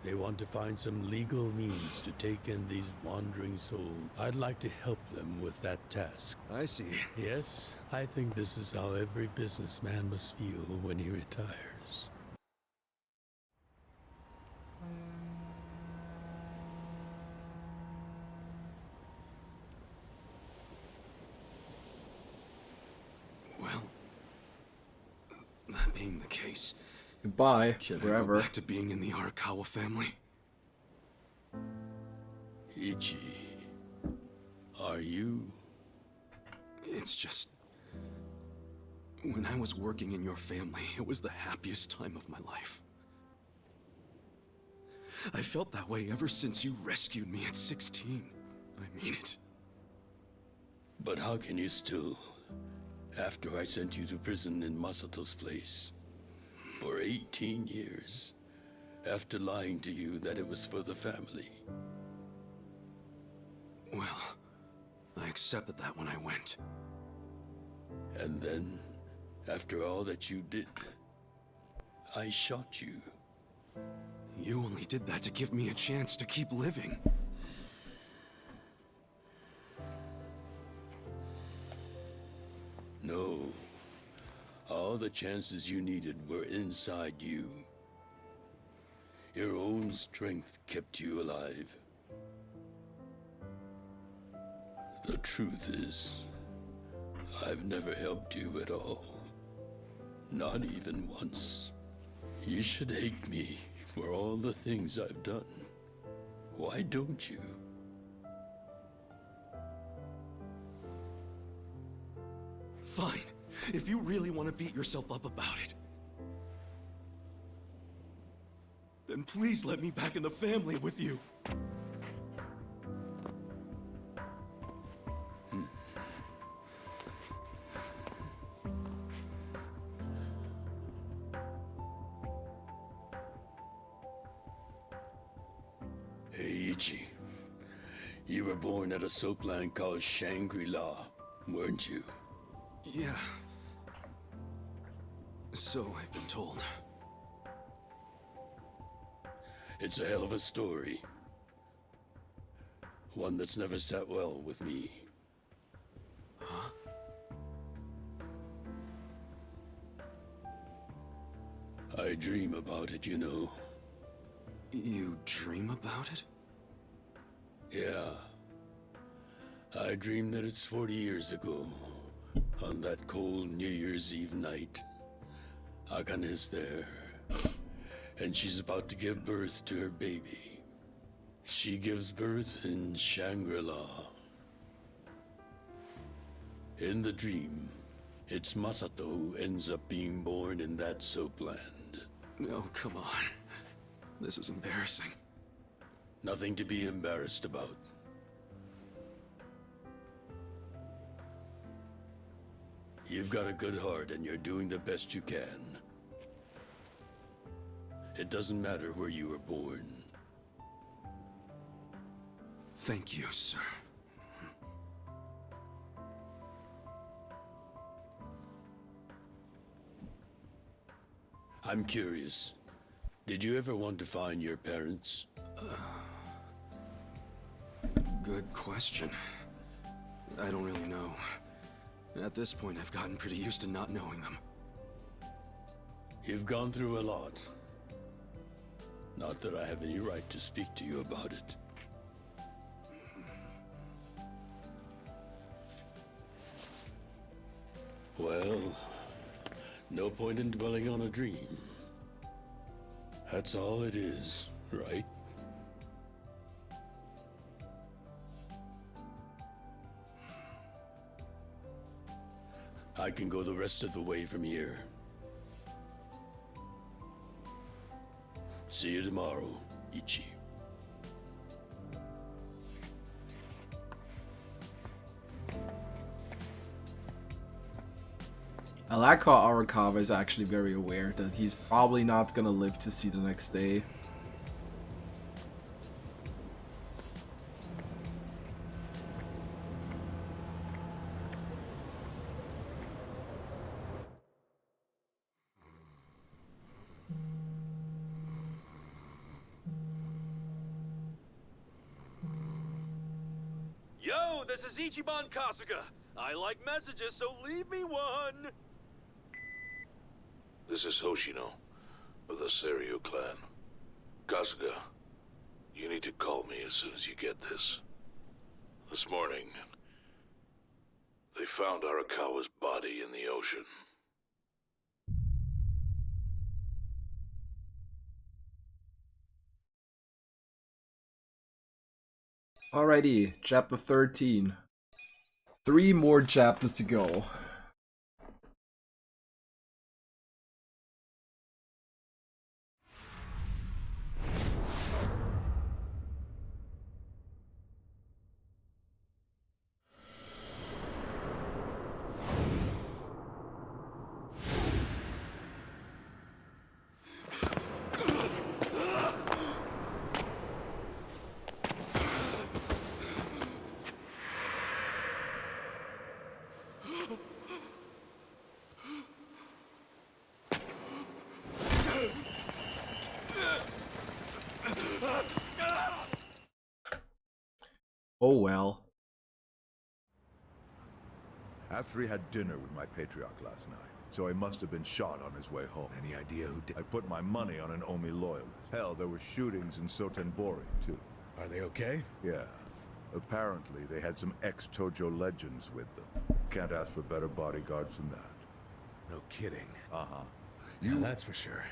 they want to find some legal means to take in these wandering souls. I'd like to help them with that task. I see. Yes, I think this is how every businessman must feel when he retires. That being the case, Goodbye, can I forever. go back to being in the Arakawa family? Ichi, are you? It's just... When I was working in your family, it was the happiest time of my life. I felt that way ever since you rescued me at 16. I mean it. But how can you still, after I sent you to prison in Masato's place, for 18 years, after lying to you that it was for the family? Well, I accepted that when I went. And then, after all that you did, I shot you. You only did that to give me a chance to keep living. No. All the chances you needed were inside you. Your own strength kept you alive. The truth is, I've never helped you at all. Not even once. You should hate me for all the things I've done. Why don't you? Fine. If you really want to beat yourself up about it, then please let me back in the family with you. Hey, Ichi. You were born at a soapland called Shangri-La, weren't you? Yeah. So I've been told. It's a hell of a story. One that's never sat well with me. Huh? I dream about it, you know. You dream about it? Yeah. I dream that it's 40 years ago, on that cold New Year's Eve night. Akane's there, and she's about to give birth to her baby. She gives birth in Shangri-La. In the dream, it's Masato who ends up being born in that soapland. No, come on. This is embarrassing. Nothing to be embarrassed about. You've got a good heart and you're doing the best you can. It doesn't matter where you were born. Thank you, sir. I'm curious. Did you ever want to find your parents? Good question. I don't really know. At this point, I've gotten pretty used to not knowing them. You've gone through a lot. Not that I have any right to speak to you about it. Well, no point in dwelling on a dream. That's all it is, right? I can go the rest of the way from here. See you tomorrow, Ichi. I like how Arakawa is actually very aware that he's probably not gonna live to see the next day. Yo, this is Ichiban Kasuga. I like messages, so leave me one. This is Hoshino, of the Seiryu clan. Kasuga, you need to call me as soon as you get this. This morning, they found Arakawa's body in the ocean. Alrighty, chapter 13. 3 more chapters to go. Oh well. After he had dinner with my patriarch last night, so he must have been shot on his way home. Any idea who did? I put my money on an Omi loyalist. Hell, there were shootings in Sotenbori, too. Are they okay? Yeah. Apparently, they had some ex-Tojo legends with them. Can't ask for better bodyguards than that. No kidding. Uh-huh. Yeah, that's for sure.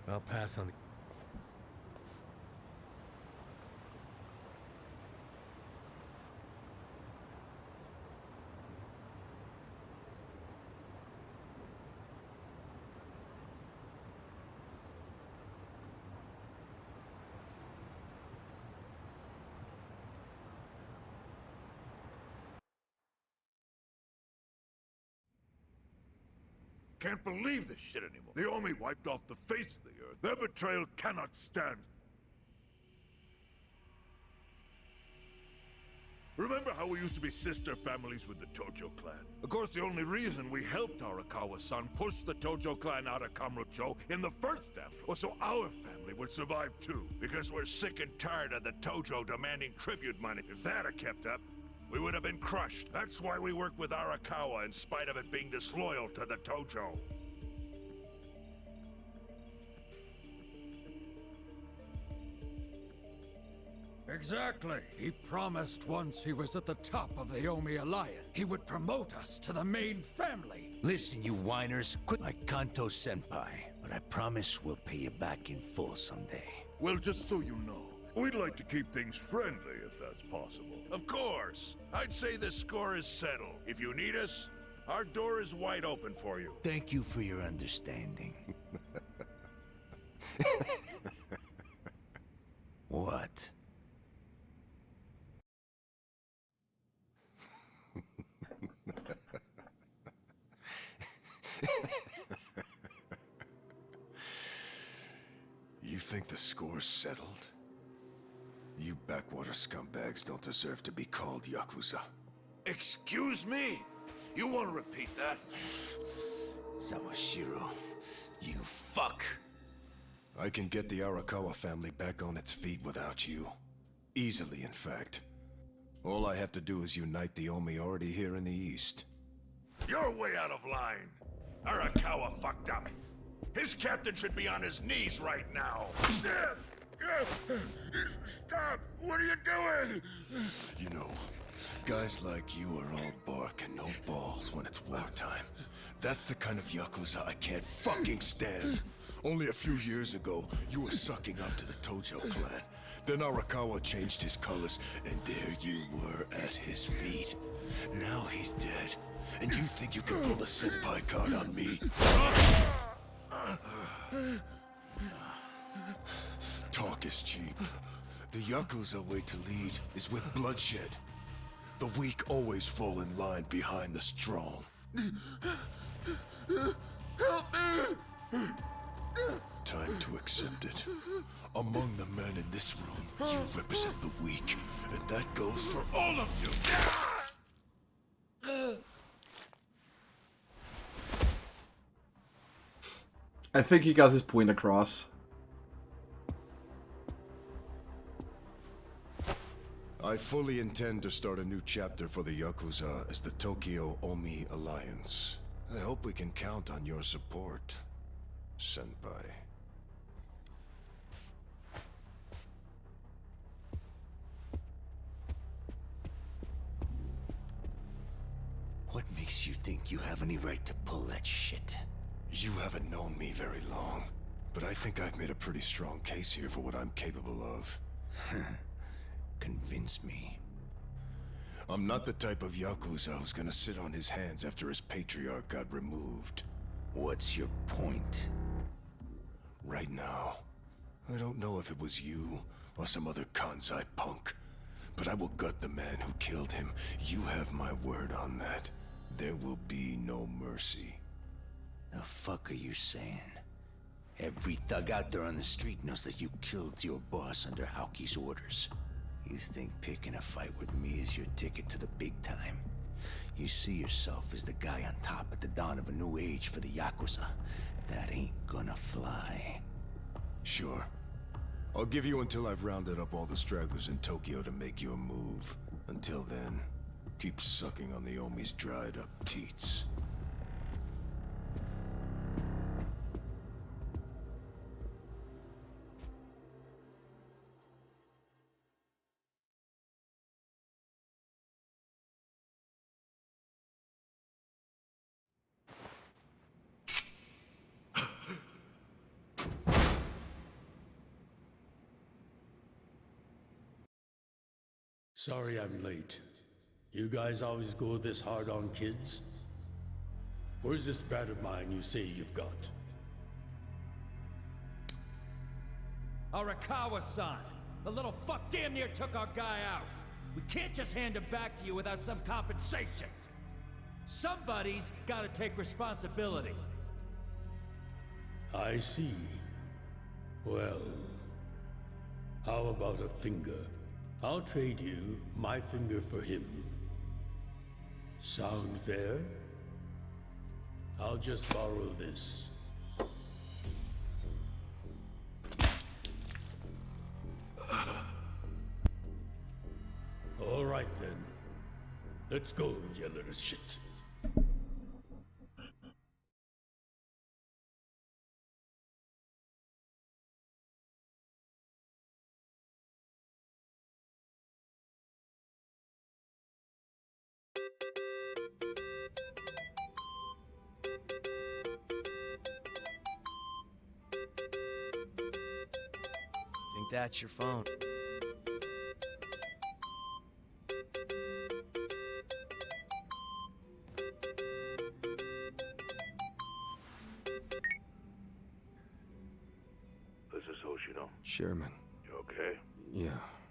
I'll pass on the... Can't believe this shit anymore. The Omi wiped off the face of the earth. Their betrayal cannot stand. Remember how we used to be sister families with the Tojo clan? Of course, the only reason we helped Arakawa-san push the Tojo clan out of Kamurocho in the first step was so our family would survive too. Because we're sick and tired of the Tojo demanding tribute money. If that had kept up, we would have been crushed. That's why we work with Arakawa in spite of it being disloyal to the Tojo. Exactly. He promised once he was at the top of the Omi Alliance, he would promote us to the main family. Listen, you whiners, quit like Kanto Senpai, but I promise we'll pay you back in full someday. Well, just so you know, we'd like to keep things friendly if that's possible. Of course. I'd say the score is settled. If you need us, our door is wide open for you. Thank you for your understanding. What? You think the score's settled? You backwater scumbags don't deserve to be called Yakuza. Excuse me? You want to repeat that? Sawashiro, you fuck! I can get the Arakawa family back on its feet without you. Easily, in fact. All I have to do is unite the Omi already here in the east. You're way out of line. Arakawa fucked up. His captain should be on his knees right now. Stop! What are you doing? You know, guys like you are all bark and no balls when it's wartime. That's the kind of Yakuza I can't fucking stand. Only a few years ago, you were sucking up to the Tojo clan. Then Arakawa changed his colors, and there you were at his feet. Now he's dead, and you think you can pull the senpai card on me? Talk is cheap. The Yakuza way to lead is with bloodshed. The weak always fall in line behind the strong. Help me! Time to accept it. Among the men in this room, you represent the weak, and that goes for all of you. I think he got his point across. I fully intend to start a new chapter for the Yakuza as the Tokyo Omi Alliance. I hope we can count on your support, Senpai. What makes you think you have any right to pull that shit? You haven't known me very long, but I think I've made a pretty strong case here for what I'm capable of. Convince me. I'm not the type of Yakuza who's gonna sit on his hands after his patriarch got removed. What's your point? Right now, I don't know if it was you or some other Kansai punk, but I will gut the man who killed him. You have my word on that. There will be no mercy. The fuck are you saying? Every thug out there on the street knows that you killed your boss under Haoki's orders. You think picking a fight with me is your ticket to the big time? You see yourself as the guy on top at the dawn of a new age for the Yakuza. That ain't gonna fly. Sure. I'll give you until I've rounded up all the stragglers in Tokyo to make your move. Until then, keep sucking on the Omi's dried up teats. Sorry I'm late. You guys always go this hard on kids? Where's this brat of mine you say you've got? Arakawa-san! The little fuck damn near took our guy out! We can't just hand him back to you without some compensation! Somebody's gotta take responsibility. I see. Well, how about a finger? I'll trade you my finger for him. Sound fair? I'll just borrow this. All right then. Let's go, you little shit. Think that's your phone? This is Hoshino. Chairman. You okay? Yeah.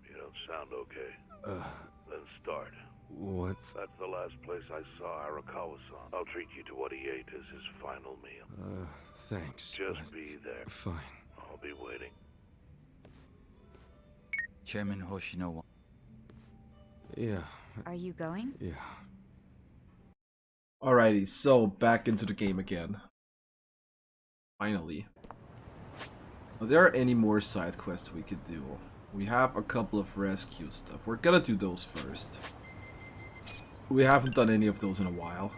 You don't sound okay. Then start. What? That's the last place I saw Arakawa-san. I'll treat you to what he ate as his final meal. Thanks. Just be there. Fine. I'll be waiting. Chairman Hoshino. Yeah. Are you going? Yeah. Alrighty, so back into the game again. Finally. Are there any more side quests we could do? We have a couple of rescue stuff. We're gonna do those first. We haven't done any of those in a while.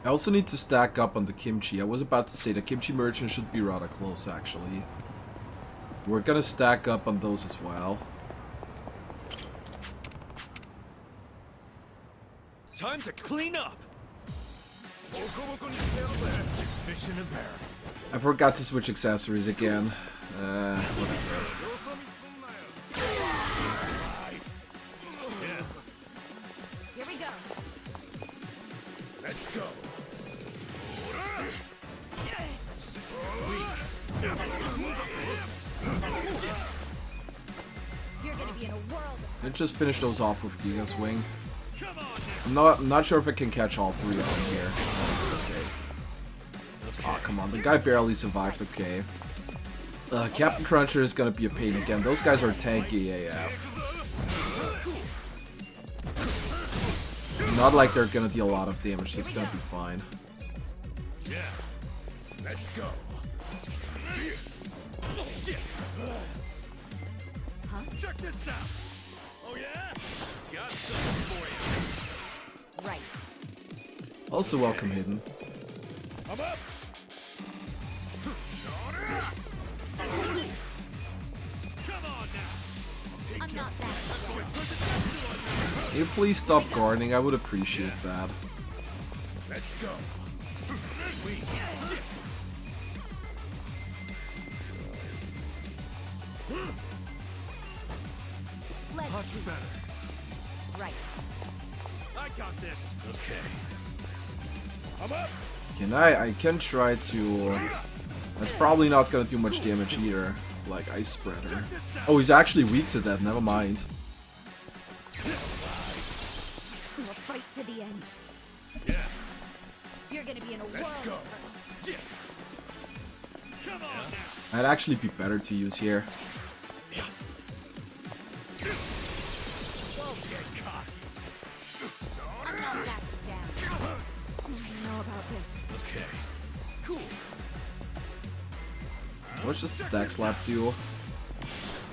I also need to stack up on the kimchi. I was about to say the kimchi merchant should be rather close actually. We're gonna stack up on those as well. Time to clean up! Mission impaired. I forgot to switch accessories again. Whatever. Here we go. Let's go. You're gonna be in a world of Let's just finish those off with Giga Swing. I'm not sure if I can catch all three of them here. That's okay. Aw, come on. The guy barely survived, okay. Captain Cruncher is gonna be a pain again. Those guys are tanky AF. Not like they're gonna deal a lot of damage, so it's gonna be fine. Yeah. Let's go. Huh? Check this out! Oh yeah? Got something for you. Right. Also welcome Hidden. I'm up. Come on now! I'm not that. Can you please stop guarding? I would appreciate that. Let's go. Let's Much better. right. I got this. Okay. I'm up. I can try to... That's probably not gonna do much damage either. Like Ice Spreader. Oh, he's actually weak to that, never mind. We'll fight to the end. Yeah. You're gonna be in a world Let's go. of hurt. Come on now. I'd actually be better to use here. Don't get cocky. I'm not backing down. I know about this. Okay. Cool. What's just Stack Slap do?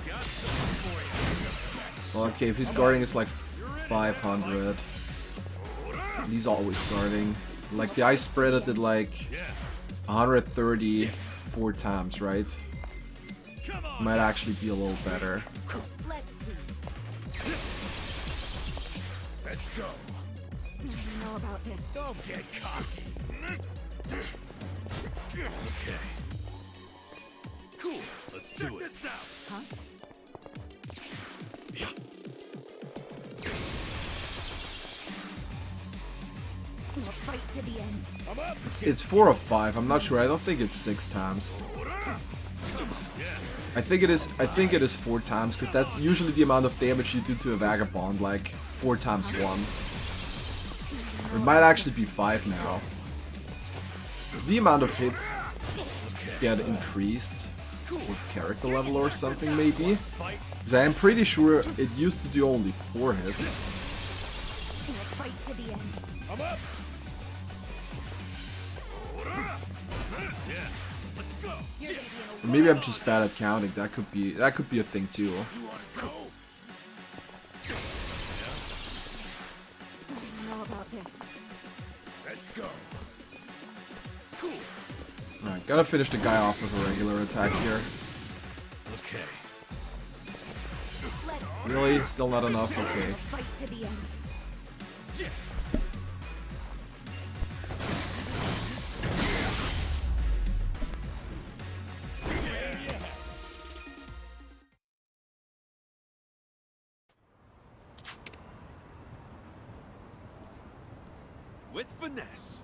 Got something for you. Well, okay, if he's guarding, it's like 500. And he's always guarding. Like the Ice Spreader did like 130 4 times, right? Might actually be a little better. Let's see. Let's go. I know about this. Don't get cocky. Okay. Cool. Let's do it. This out. Huh? We'll fight to the end. I'm up. It's 4 of 5. I'm not sure. I don't think it's 6 times. I think it is 4 times because that's usually the amount of damage you do to a vagabond, like 4 times 1. It might actually be 5 now. The amount of hits get increased with character level or something, maybe. Because I am pretty sure it used to do only 4 hits. We'll fight to the end. I'm up. Yeah. Let's go. You're gonna be in a Or maybe I'm just bad at counting. That could be a thing too. You wanna go? I know about this. Let's go. Cool. Alright, gotta finish the guy off with a regular attack here. Okay. Let's Really? Still not enough? Okay. fight to the end. With finesse.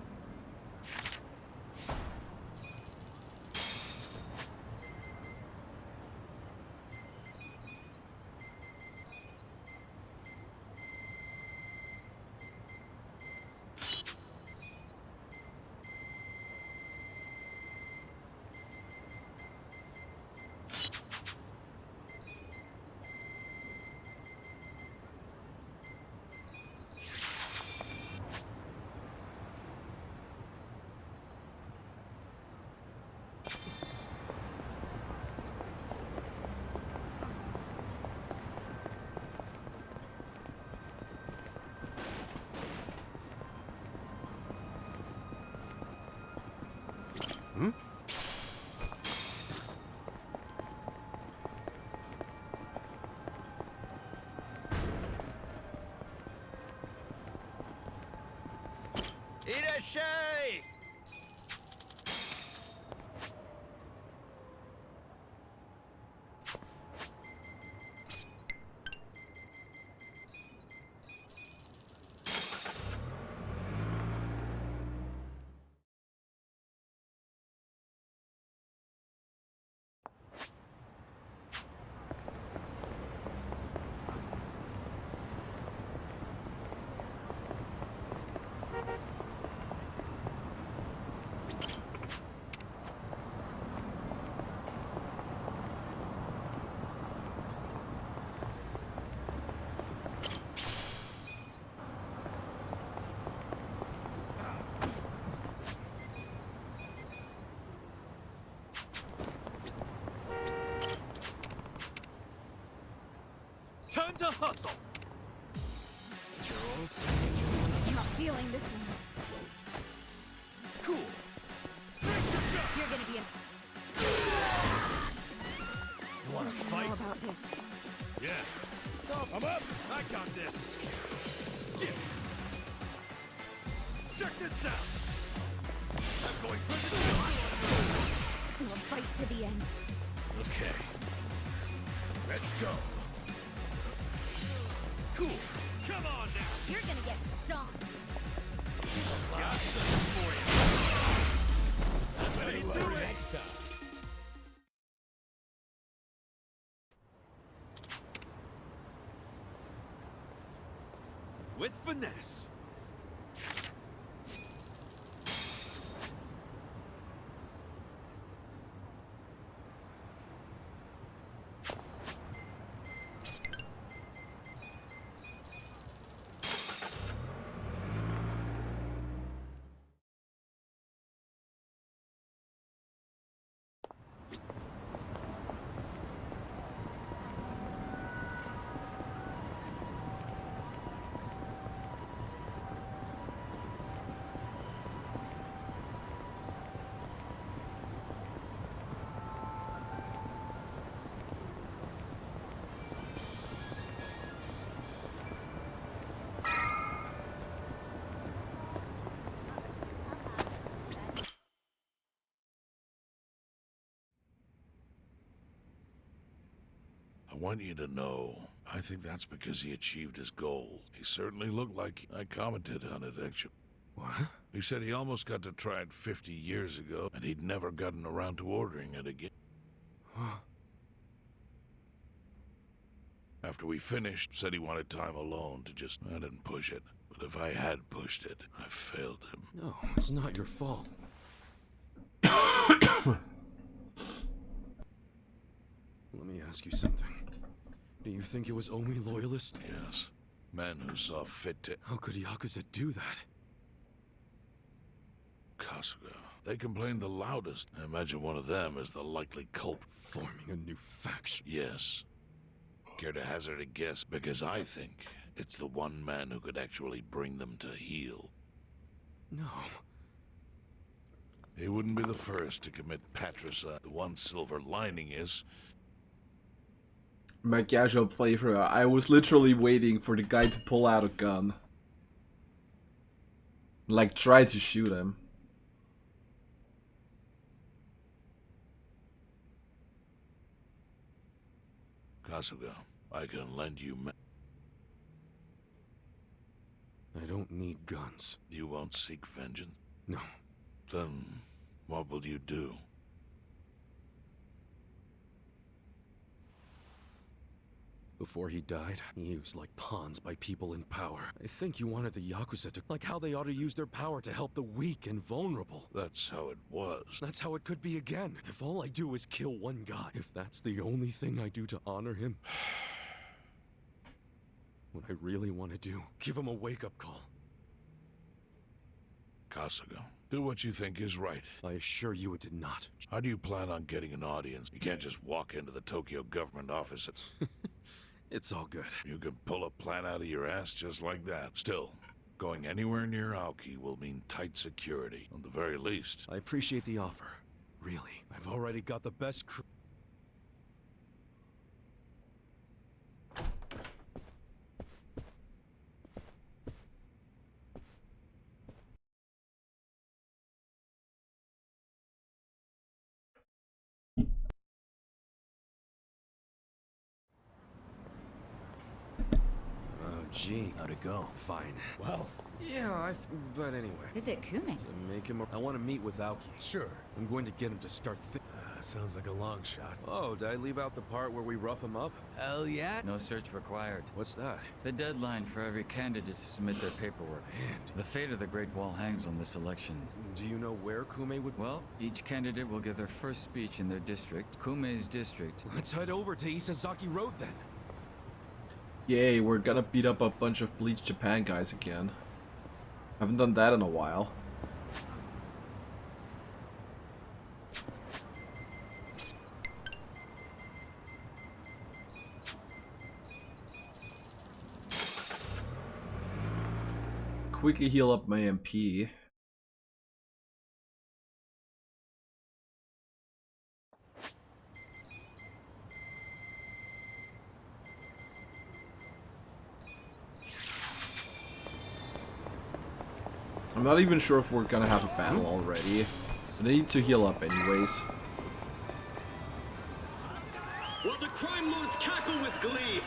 Irashai! Time to hustle. Charles. I'm not feeling this one. Cool. You're gonna be in. You wanna I fight? know about this. Yeah. I'm up. I got this. Yeah. Check this out. I'm going for the shot. We'll fight to the end. Okay. Let's go. Cool. Come on now. You're gonna get stomped. Got something for you. Ready to do it next time. With finesse. I want you to know, I think that's because he achieved his goal. He certainly looked like I commented on it, actually. What? He said he almost got to try it 50 years ago, and he'd never gotten around to ordering it again. After we finished, said he wanted time alone to just... I didn't push it. But if I had pushed it, I failed him. No, it's not your fault. Let me ask you something. Do you think it was Omi loyalists? Yes. Men who saw fit to... How could Yakuza do that? Kasuga. They complained the loudest. I imagine one of them is the likely culprit. Forming a new faction. Yes. Care to hazard a guess? Because I think it's the one man who could actually bring them to heel. No. He wouldn't be the first to commit patricide. The one silver lining is... My casual playthrough, I was literally waiting for the guy to pull out a gun. Like, try to shoot him. Kasuga, I can lend you... I don't need guns. You won't seek vengeance? No. Then, what will you do? Before he died, he used like pawns by people in power. I think you wanted the Yakuza to... like how they ought to use their power to help the weak and vulnerable. That's how it was. That's how it could be again. If all I do is kill one guy, if that's the only thing I do to honor him... what I really want to do, give him a wake-up call. Kasuga, do what you think is right. I assure you it did not. How do you plan on getting an audience? You can't just walk into the Tokyo government office and... It's all good. You can pull a plan out of your ass just like that. Still, going anywhere near Aoki will mean tight security, at the very least. I appreciate the offer. Really, I've already got the best crew. Gee, how'd it go? Fine. Well, Yeah, but anyway. Visit Kume. To make him... I want to meet with Aoki. sure. I'm going to get him to start Sounds like a long shot. Oh, did I leave out the part where we rough him up? Hell yeah. No search required. What's that? The deadline for every candidate to submit their paperwork. And The fate of the Great Wall hangs on this election. do you know where Kume would... Well, each candidate will give their first speech in their district. Kume's district. Let's head over to Isazaki Road then. Yay, we're gonna beat up a bunch of Bleach Japan guys again. Haven't done that in a while. Quickly heal up my MP. I'm not even sure if we're gonna have a battle already. But I need to heal up anyways. While the crime lords cackle with glee,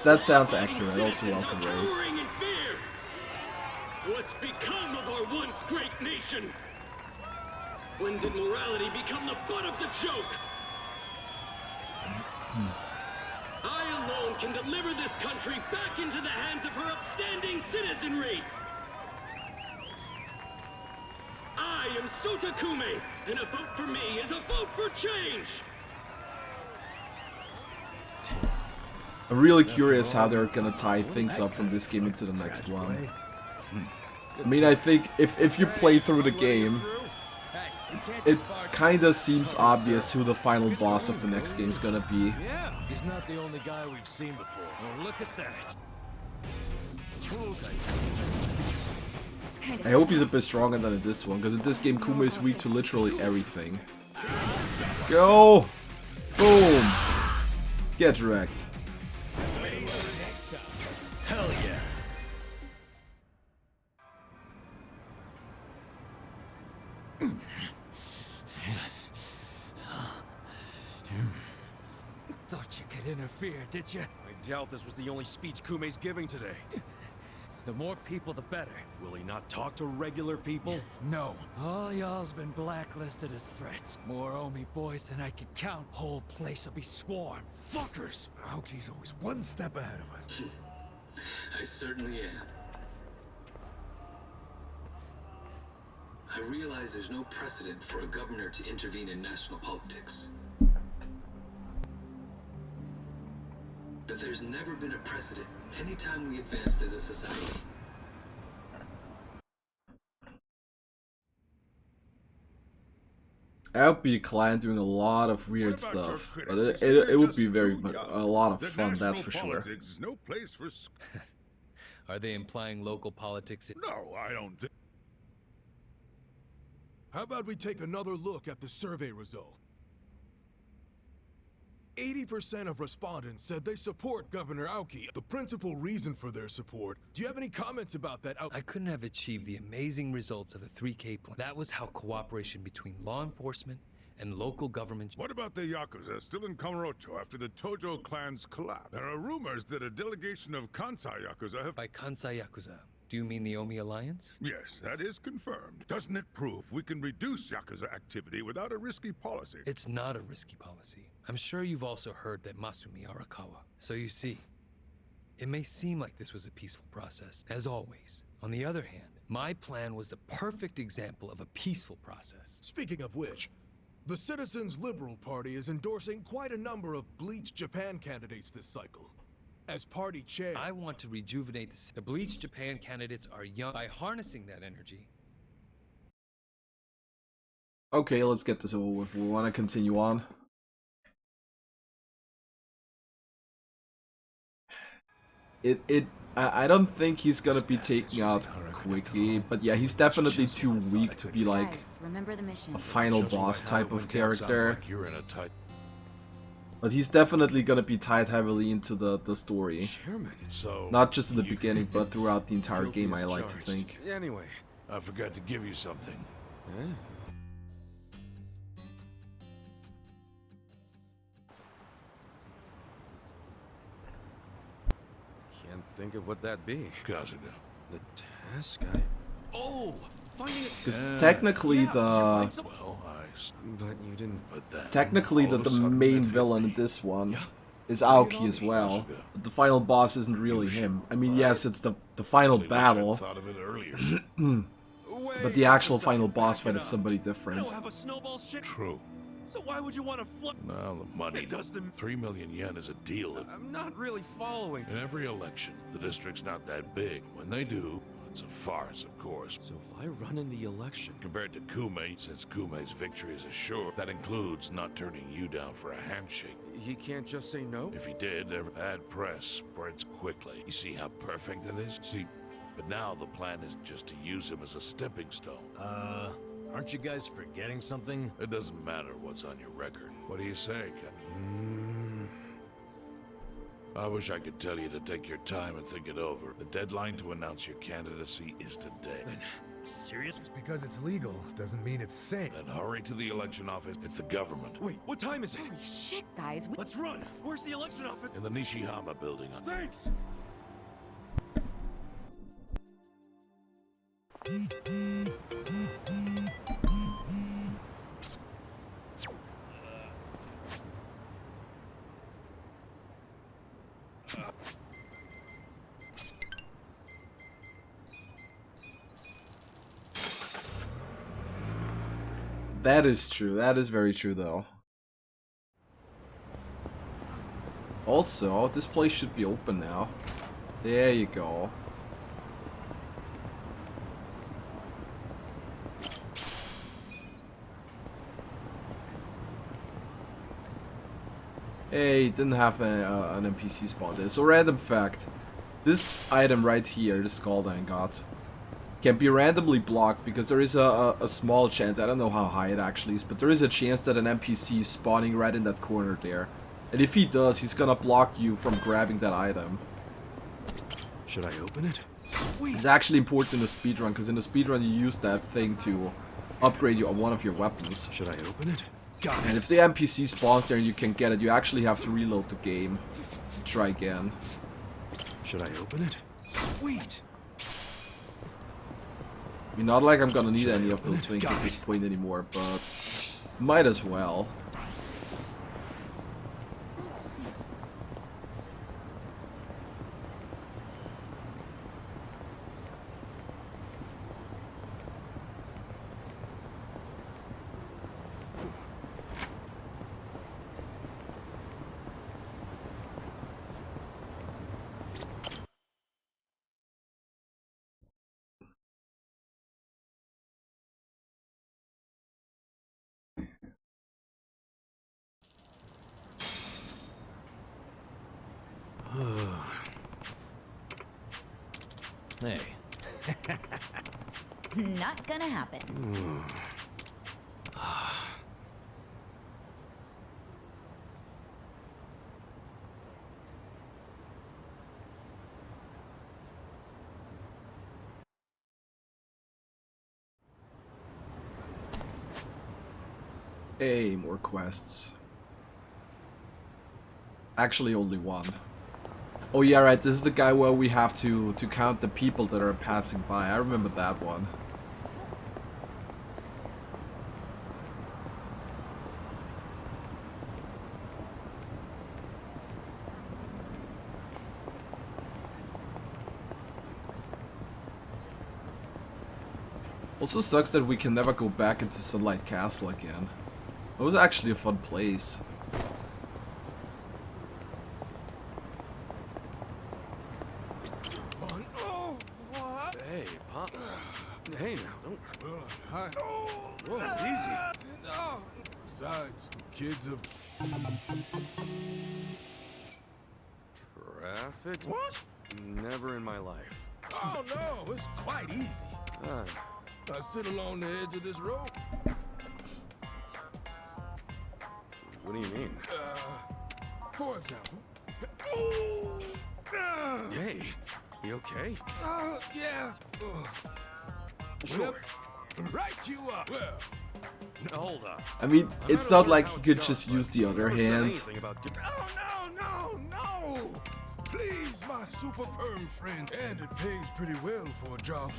That sounds accurate. Also welcome, Ray. cowering in fear. What's become of our once great nation? When did morality become the butt of the joke? I alone can deliver this country back into the hands of her upstanding citizenry. I am Sota Kume, and a vote for me is a vote for change. I'm really curious how they're gonna tie things up from this game into the next one. I mean, I think if you play through the game, it kinda seems obvious who the final boss of the next game's gonna be. Yeah, he's not the only guy we've seen before. Oh, look at that. I hope he's a bit stronger than in this one, because in this game Kuma is weak to literally everything. Let's go! Boom! Get wrecked. Hell yeah. Thought you could interfere, did you? I doubt this was the only speech Kume's giving today. The more people, the better. Will he not talk to regular people? No. All y'all's been blacklisted as threats. More Omi boys than I can count. Whole place'll be swarmed. Fuckers! Aoki's always one step ahead of us. I certainly am. I realize there's no precedent for a governor to intervene in national politics. But there's never been a precedent anytime we advanced as a society. I would be clan doing a lot of weird stuff, but it would be a lot of fun, that's for sure. Is no place for. Are they implying local politics? No, I don't. How about we take another look at the survey result? 80% of respondents said they support Governor Aoki. The principal reason for their support. Do you have any comments about that? I couldn't have achieved the amazing results of the 3K plan. That was how cooperation between law enforcement and local government... What about the Yakuza still in Kamurocho after the Tojo clan's collapse? There are rumors that a delegation of Kansai Yakuza have... By Kansai Yakuza, do you mean the Omi Alliance? Yes, that is confirmed. Doesn't it prove we can reduce Yakuza activity without a risky policy? It's not a risky policy. I'm sure you've also heard that Masumi Arakawa. So you see, it may seem like this was a peaceful process, as always. On the other hand, my plan was the perfect example of a peaceful process. Speaking of which, the Citizens Liberal Party is endorsing quite a number of Bleach Japan candidates this cycle. As party chair... I want to rejuvenate the Bleach Japan candidates are young. By harnessing that energy... Okay, let's get this over with. We want to continue on. I don't think he's gonna be taken out quickly, but yeah, he's definitely too weak to be like a final boss type of character. But he's definitely gonna be tied heavily into the story. Not just in the beginning, but throughout the entire game, I like to think. Anyway, I forgot to give you something. Can't think of what that'd be. Kazuga. The task I... Oh! Because technically the... But you didn't... Technically the main villain in this one is Aoki as well. But the final boss isn't really him. I mean, yes, it's the final battle. But the actual final boss fight is somebody different. True. So why would you want to flip? Well, the money. 3 million yen is a deal. I'm not really following. In every election, the district's not that big. When they do, it's a farce, of course. So if I run in the election... Compared to Kume, since Kume's victory is assured, that includes not turning you down for a handshake. He can't just say no? If he did, their bad press spreads quickly. You see how perfect it is? See, but now the plan is just to use him as a stepping stone. Aren't you guys forgetting something? It doesn't matter what's on your record. What do you say, Captain? I wish I could tell you to take your time and think it over. The deadline to announce your candidacy is today. serious? Just because it's legal doesn't mean it's safe. Then hurry to the election office. It's the government. Wait, what time is it? Holy shit, guys. Let's run. Where's the election office? In the Nishihama building. Thanks. That is true. That is very true, though. Also, this place should be open now. There you go. Hey, didn't have an NPC spawn there. So random fact. This item right here, the skull I got, can be randomly blocked because there is a small chance, I don't know how high it actually is, but there is a chance that an NPC is spawning right in that corner there. And if he does, he's gonna block you from grabbing that item. Should I open it? It's actually important in the speedrun, because in the speedrun you use that thing to upgrade one of your weapons. Should I open it? And if the NPC spawns there and you can get it, you actually have to reload the game. Try again. Should I open it? Sweet! I mean, not like I'm gonna need any of those things at this point anymore, but might as well. Hey. Not gonna happen. Hey, more quests. Actually, only one. Oh yeah, right, this is the guy where we have to count the people that are passing by. I remember that one. Also sucks that we can never go back into Sunlight Castle again. It was actually a fun place. Hey, Pop. Hey now, don't... Hi. Whoa, easy. Besides, kids of... Traffic? What? Never in my life. Oh no, it's quite easy. I sit along the edge of this road. What do you mean? For example. Hey, you okay? Yeah. Sure. Right you up. Well, No, hold on. I mean, I'm it's not not aware like how you it's could done, just but use the other never said hand. anything about no. Please, my super perm friend. And it pays pretty well for a job.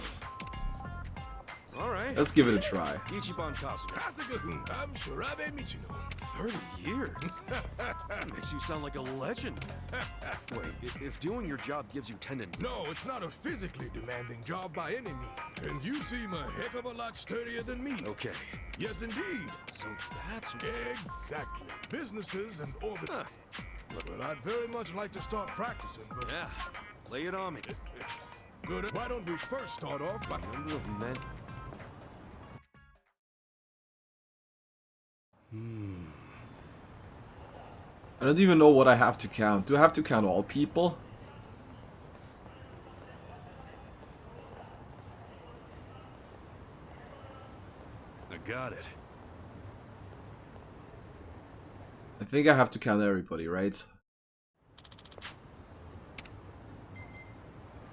All right. Let's give it a try. Ichiban Kasuga. Kasuga-kun, I'm Shirabe Michino. 30 years? Makes you sound like a legend. Wait, if doing your job gives you tendon... No, it's not a physically demanding job by any means. And you seem a heck of a lot sturdier than me. Okay. Yes, indeed. So that's... Exactly. Businesses and orbit. But I'd very much like to start practicing, but... Yeah, lay it on me. Good. Why don't we first start off by... Number of men... I don't even know what I have to count. Do I have to count all people? I got it. I think I have to count everybody, right?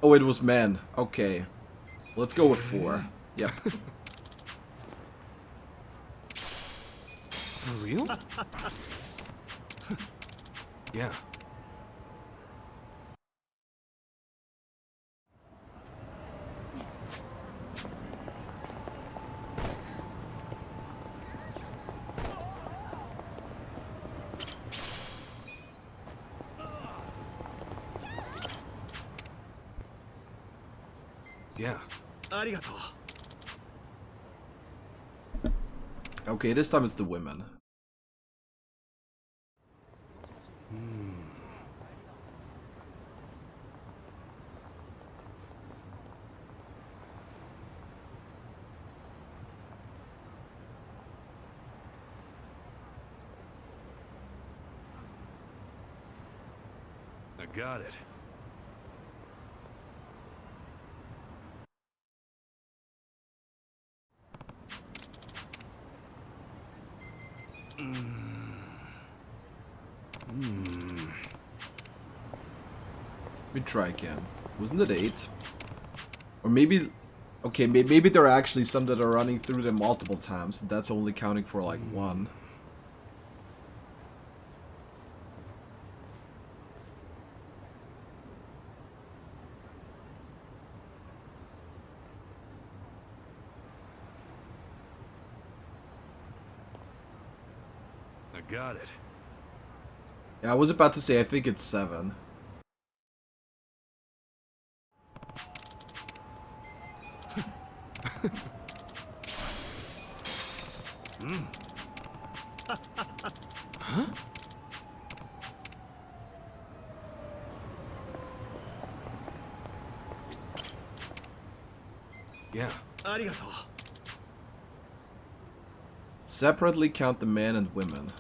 Oh, it was men. Okay. Let's go with 4. Yep. For real? Yeah. Yeah. Arigato. Okay, this time it's the women. I got it. Let me try again. Wasn't it 8? Or maybe... Okay, maybe there are actually some that are running through them multiple times. That's only counting for like 1. I got it. Yeah, I was about to say I think it's 7. Huh? Yeah. Arigato. Separately count the men and women.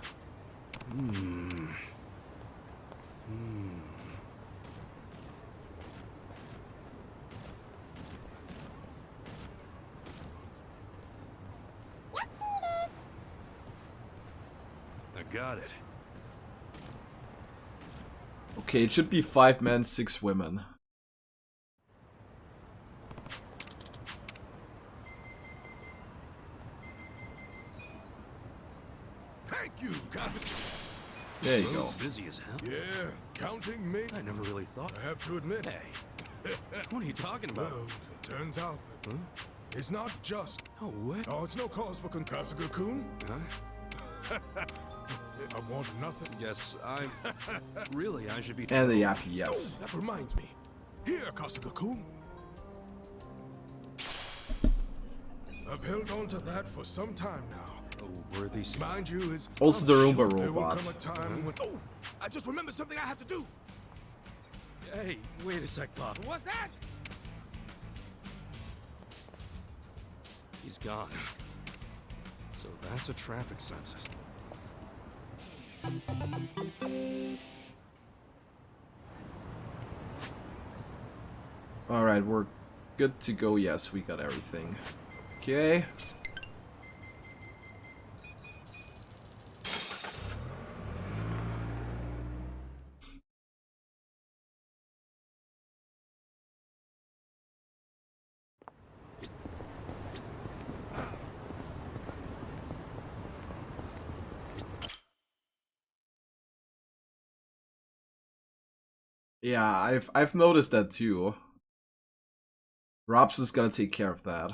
I got it. Okay, it should be 5 men, 6 women. Thank you, Kazuki. There you go. Road's busy as hell. Yeah, counting me. I never really thought. I have to admit. Hey, what are you talking about? Well, it turns out that it's not just. No way. Oh, it's no cause for Kasuga-kun. Huh? I want nothing. Yes, I really I should be. And the yappy, yes. Oh, that reminds me. Here, Kasuga-kun. I've held on to that for some time now. A worthy. Mind you, it's Also the Roomba there will robot. come a time when. Oh, I just remembered something I have to do. Hey, wait a sec, Bob. What's that? He's gone. So that's a traffic census. Alright, we're good to go. Yes, we got everything. Okay. Yeah, I've noticed that too. Robs is gonna take care of that.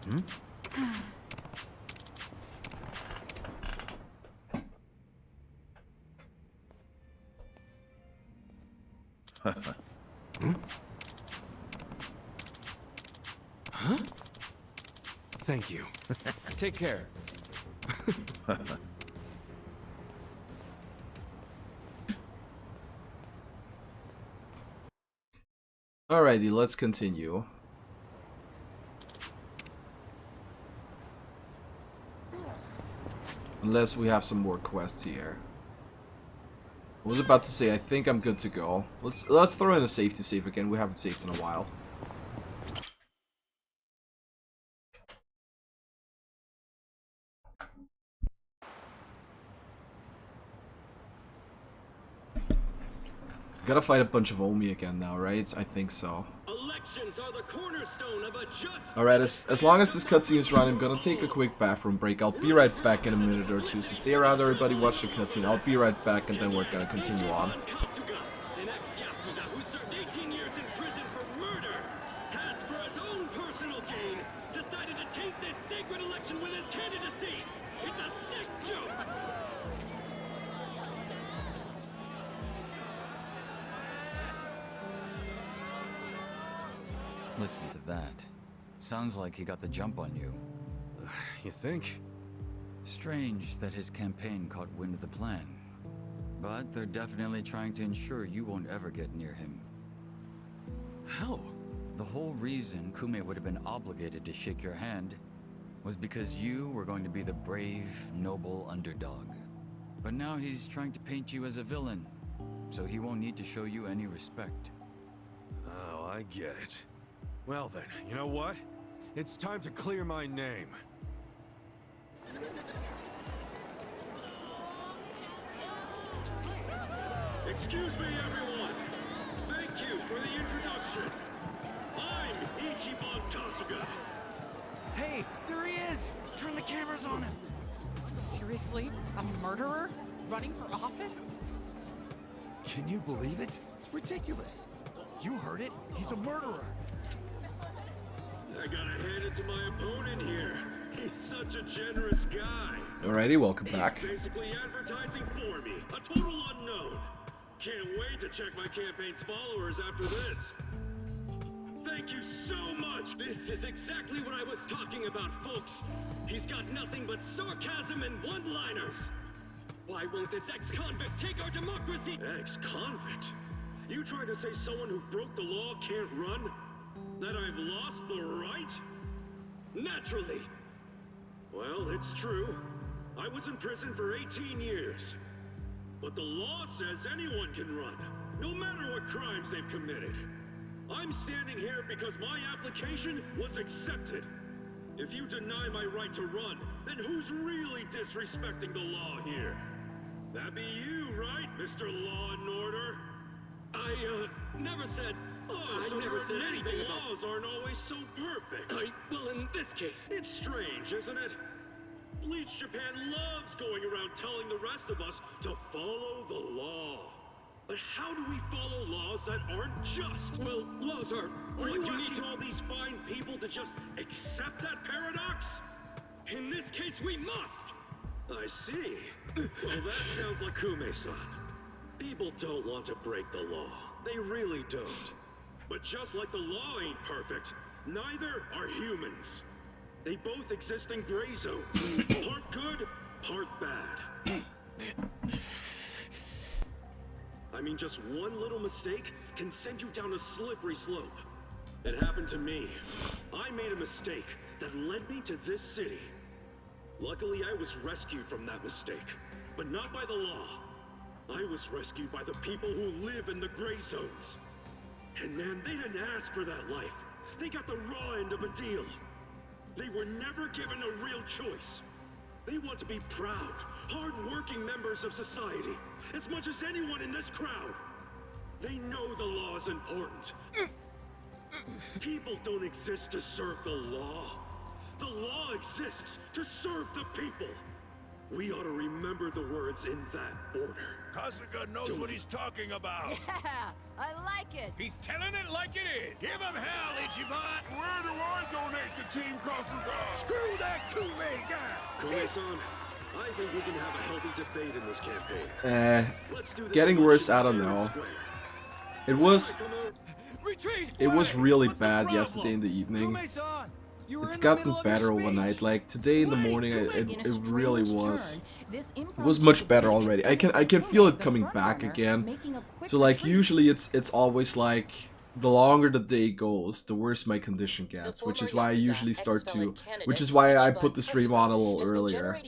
Hmm? Hmm? Huh? Thank you. Take care. Alrighty, let's continue. Unless we have some more quests here. I was about to say I think I'm good to go. Let's throw in a safety save again. We haven't saved in a while. Gotta fight a bunch of Omi again now, right? I think so. Elections are the cornerstone of a just. Alright, as long as this cutscene is running, I'm gonna take a quick bathroom break. I'll be right back in a minute or two, so stay around everybody, watch the cutscene. I'll be right back and then we're gonna continue on. An ex-Yakuza who served 18 years in prison for murder has, for his own personal gain, decided to taint this sacred election with his candidacy. It's a sick joke. Listen to that. Sounds like he got the jump on you. You think? Strange that his campaign caught wind of the plan. But they're definitely trying to ensure you won't ever get near him. How? The whole reason Kume would have been obligated to shake your hand was because you were going to be the brave, noble underdog. But now he's trying to paint you as a villain, so he won't need to show you any respect. Oh, I get it. Well then, you know what? It's time to clear my name. Excuse me, everyone. Thank you for the introduction. I'm Ichiban Kasuga. Hey, there he is! Turn the cameras on him! Seriously? A murderer? Running for office? Can you believe it? It's ridiculous. You heard it. He's a murderer. I gotta hand it to my opponent here. He's such a generous guy. Alrighty, welcome back. He's basically advertising for me. A total unknown. Can't wait to check my campaign's followers after this. Thank you so much. This is exactly what I was talking about, folks. He's got nothing but sarcasm and one-liners. Why won't this ex-convict take our democracy? Ex-convict? You trying to say someone who broke the law can't run? That I've lost the right? Naturally. Well, it's true. I was in prison for 18 years. But the law says anyone can run, no matter what crimes they've committed. I'm standing here because my application was accepted. If you deny my right to run, then who's really disrespecting the law here? That'd be you, right, Mr. Law and Order? I, never said... Oh, so I never said anything the laws aren't always so perfect. Well, in this case... It's strange, isn't it? Bleach Japan loves going around telling the rest of us to follow the law. But how do we follow laws that aren't just? Well, laws are you asking all these fine people to just accept that paradox? In this case, we must! I see. Well, that sounds like Kume-san. People don't want to break the law. They really don't. But just like the law ain't perfect, neither are humans. They both exist in gray zones. Part good, part bad. I mean, just one little mistake can send you down a slippery slope. It happened to me. I made a mistake that led me to this city. Luckily, I was rescued from that mistake, but not by the law. I was rescued by the people who live in the gray zones. And man, they didn't ask for that life. They got the raw end of a deal. They were never given a real choice. They want to be proud, hard-working members of society, as much as anyone in this crowd. They know the law is important. People don't exist to serve the law. The law exists to serve the people. We ought to remember the words in that order. Kasuga knows what he's talking about. Yeah, I like it. He's telling it like it is. Give him hell, Ichiban. Where do I donate to Team Kasuga? Screw that Kume guy. Kume-san, I think we can have a healthy debate in this campaign. Let's do this Getting worse, I don't know. It was really bad yesterday in the evening. It's gotten better overnight. Like today in the morning, it really was. It was much better already. I can feel it coming back again. So like usually it's always like the longer the day goes, the worse my condition gets, which is why I usually start to, which is why I put the stream on a little earlier.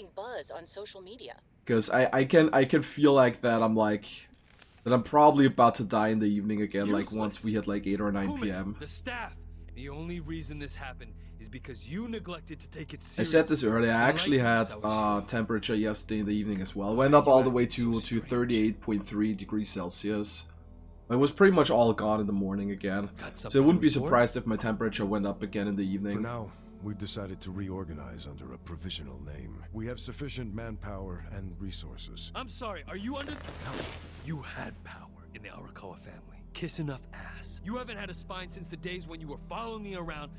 Because I can feel like that I'm probably about to die in the evening again, like once we hit like 8 or 9 p.m. The staff. The only reason this happened is because you neglected to take it seriously. I said this earlier, I actually had temperature yesterday in the evening as well. It went up all the way to 38.3 degrees Celsius. It was pretty much all gone in the morning again. So I wouldn't be report? surprised if my temperature went up again in the evening. For now, we've decided to reorganize under a provisional name. We have sufficient manpower and resources. I'm sorry, are you under... You had power in the Arakawa family. Kiss enough ass. You haven't had a spine since the days when you were following me around.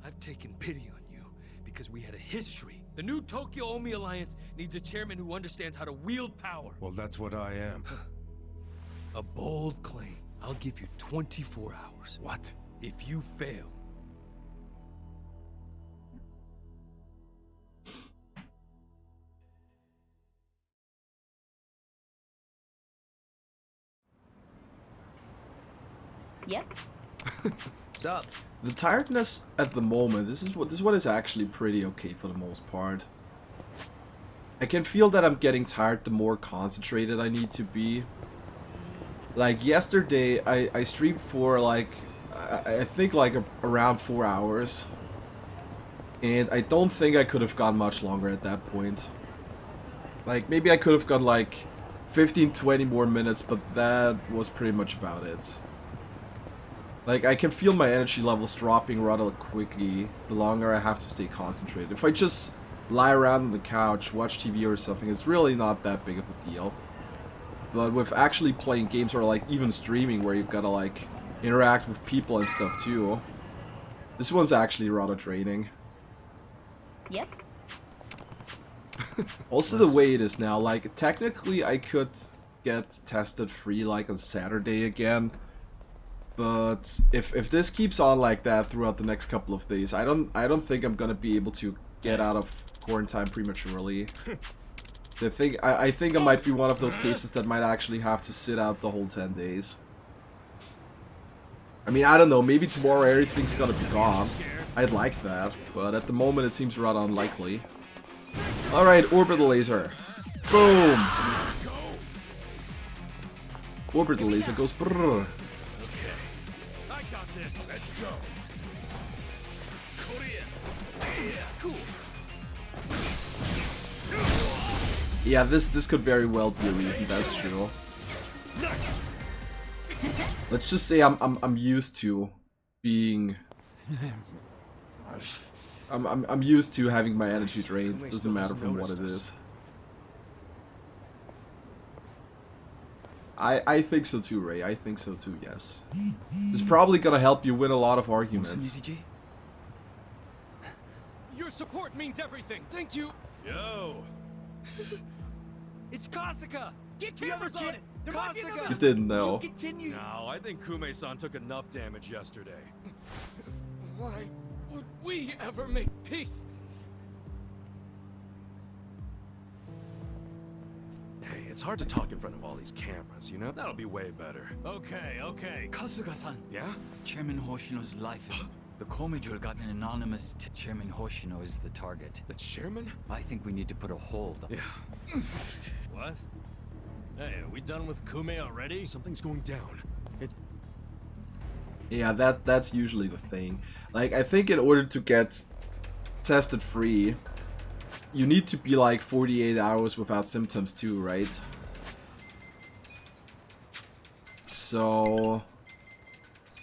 I've taken pity on you because we had a history. The new Tokyo Omi Alliance needs a chairman who understands how to wield power. Well, that's what I am. A bold claim. I'll give you 24 hours. What? If you fail. Yep. What's up? The tiredness at the moment, this is what is actually pretty okay for the most part. I can feel that I'm getting tired the more concentrated I need to be. Like yesterday, I streamed for like, I think like around 4 hours. And I don't think I could have gone much longer at that point. Like maybe I could have gone like 15-20 more minutes, but that was pretty much about it. Like, I can feel my energy levels dropping rather quickly the longer I have to stay concentrated. If I just lie around on the couch, watch TV or something, it's really not that big of a deal. But with actually playing games or like even streaming where you've gotta like interact with people and stuff too, this one's actually rather draining. Yep. Also the way it is now, like technically I could get tested free like on Saturday again. But if this keeps on like that throughout the next couple of days, I don't think I'm gonna be able to get out of quarantine prematurely. I think I might be one of those cases that might actually have to sit out the whole 10 days. I mean, I don't know, maybe tomorrow everything's gonna be gone. I'd like that, but at the moment it seems rather unlikely. Alright, orbital laser. Boom! Orbital laser goes brrr. Let's go. Cool. Yeah, this could very well be a reason, that's true. Let's just say I'm used to being I'm used to having my energy drains, doesn't matter from what it is. I think so too, Ray. I think so too, yes. It's probably gonna help you win a lot of arguments. Your support means everything. Thank you. Yo. It's Kasuga! Get cameras on it! There might be another... You didn't know. Continue. No, I think Kume-san took enough damage yesterday. Why would we ever make peace? Hey, it's hard to talk in front of all these cameras, you know? That'll be way better. Okay. Kasuga-san. Yeah? Chairman Hoshino's life. The Komijul got an anonymous Chairman Hoshino is the target. The chairman? I think we need to put a hold on Yeah. What? Hey, are we done with Kume already? Something's going down. It's... Yeah, that's usually the thing. Like, I think in order to get tested free, you need to be like 48 hours without symptoms too, right? So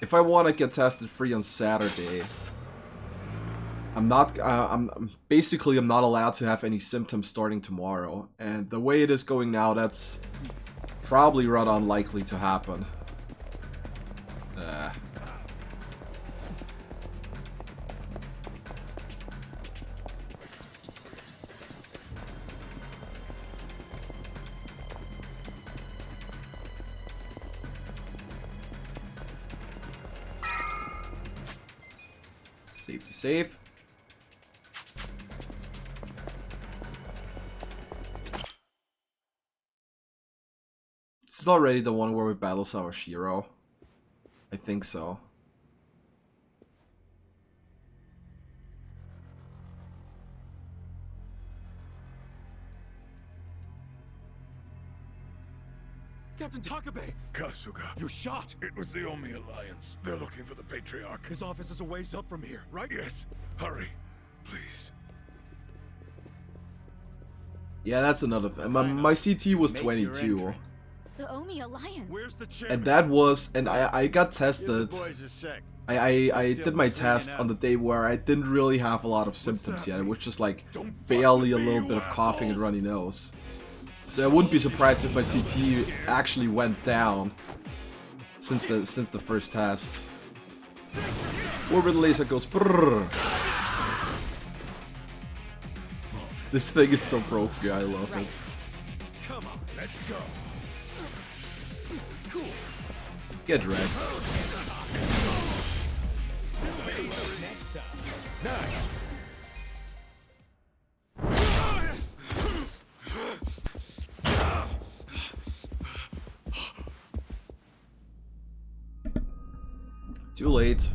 if I want to get tested free on Saturday, I'm not I'm not allowed to have any symptoms starting tomorrow, and the way it is going now, that's probably rather unlikely to happen. Save to save. This is already the one where we battle Sawashiro. I think so. Captain Takabe! Kasuga. You're shot! It was the Omi Alliance. They're looking for the Patriarch. His office is a ways up from here, right? Yes. Hurry. Please. Yeah, that's another thing. My CT was 22. The Omi Alliance. Where's the chairman? And that was, and I got tested. boys a sec. I did my test on the day where I didn't really have a lot of symptoms yet. It was just like barely a little bit of coughing and runny nose. So I wouldn't be surprised if my CT actually went down since the first test. Orbit laser goes brrr. This thing is so broken, I love it. Come on, let's go. Cool. Get wrecked. Next up. Nice. Too late.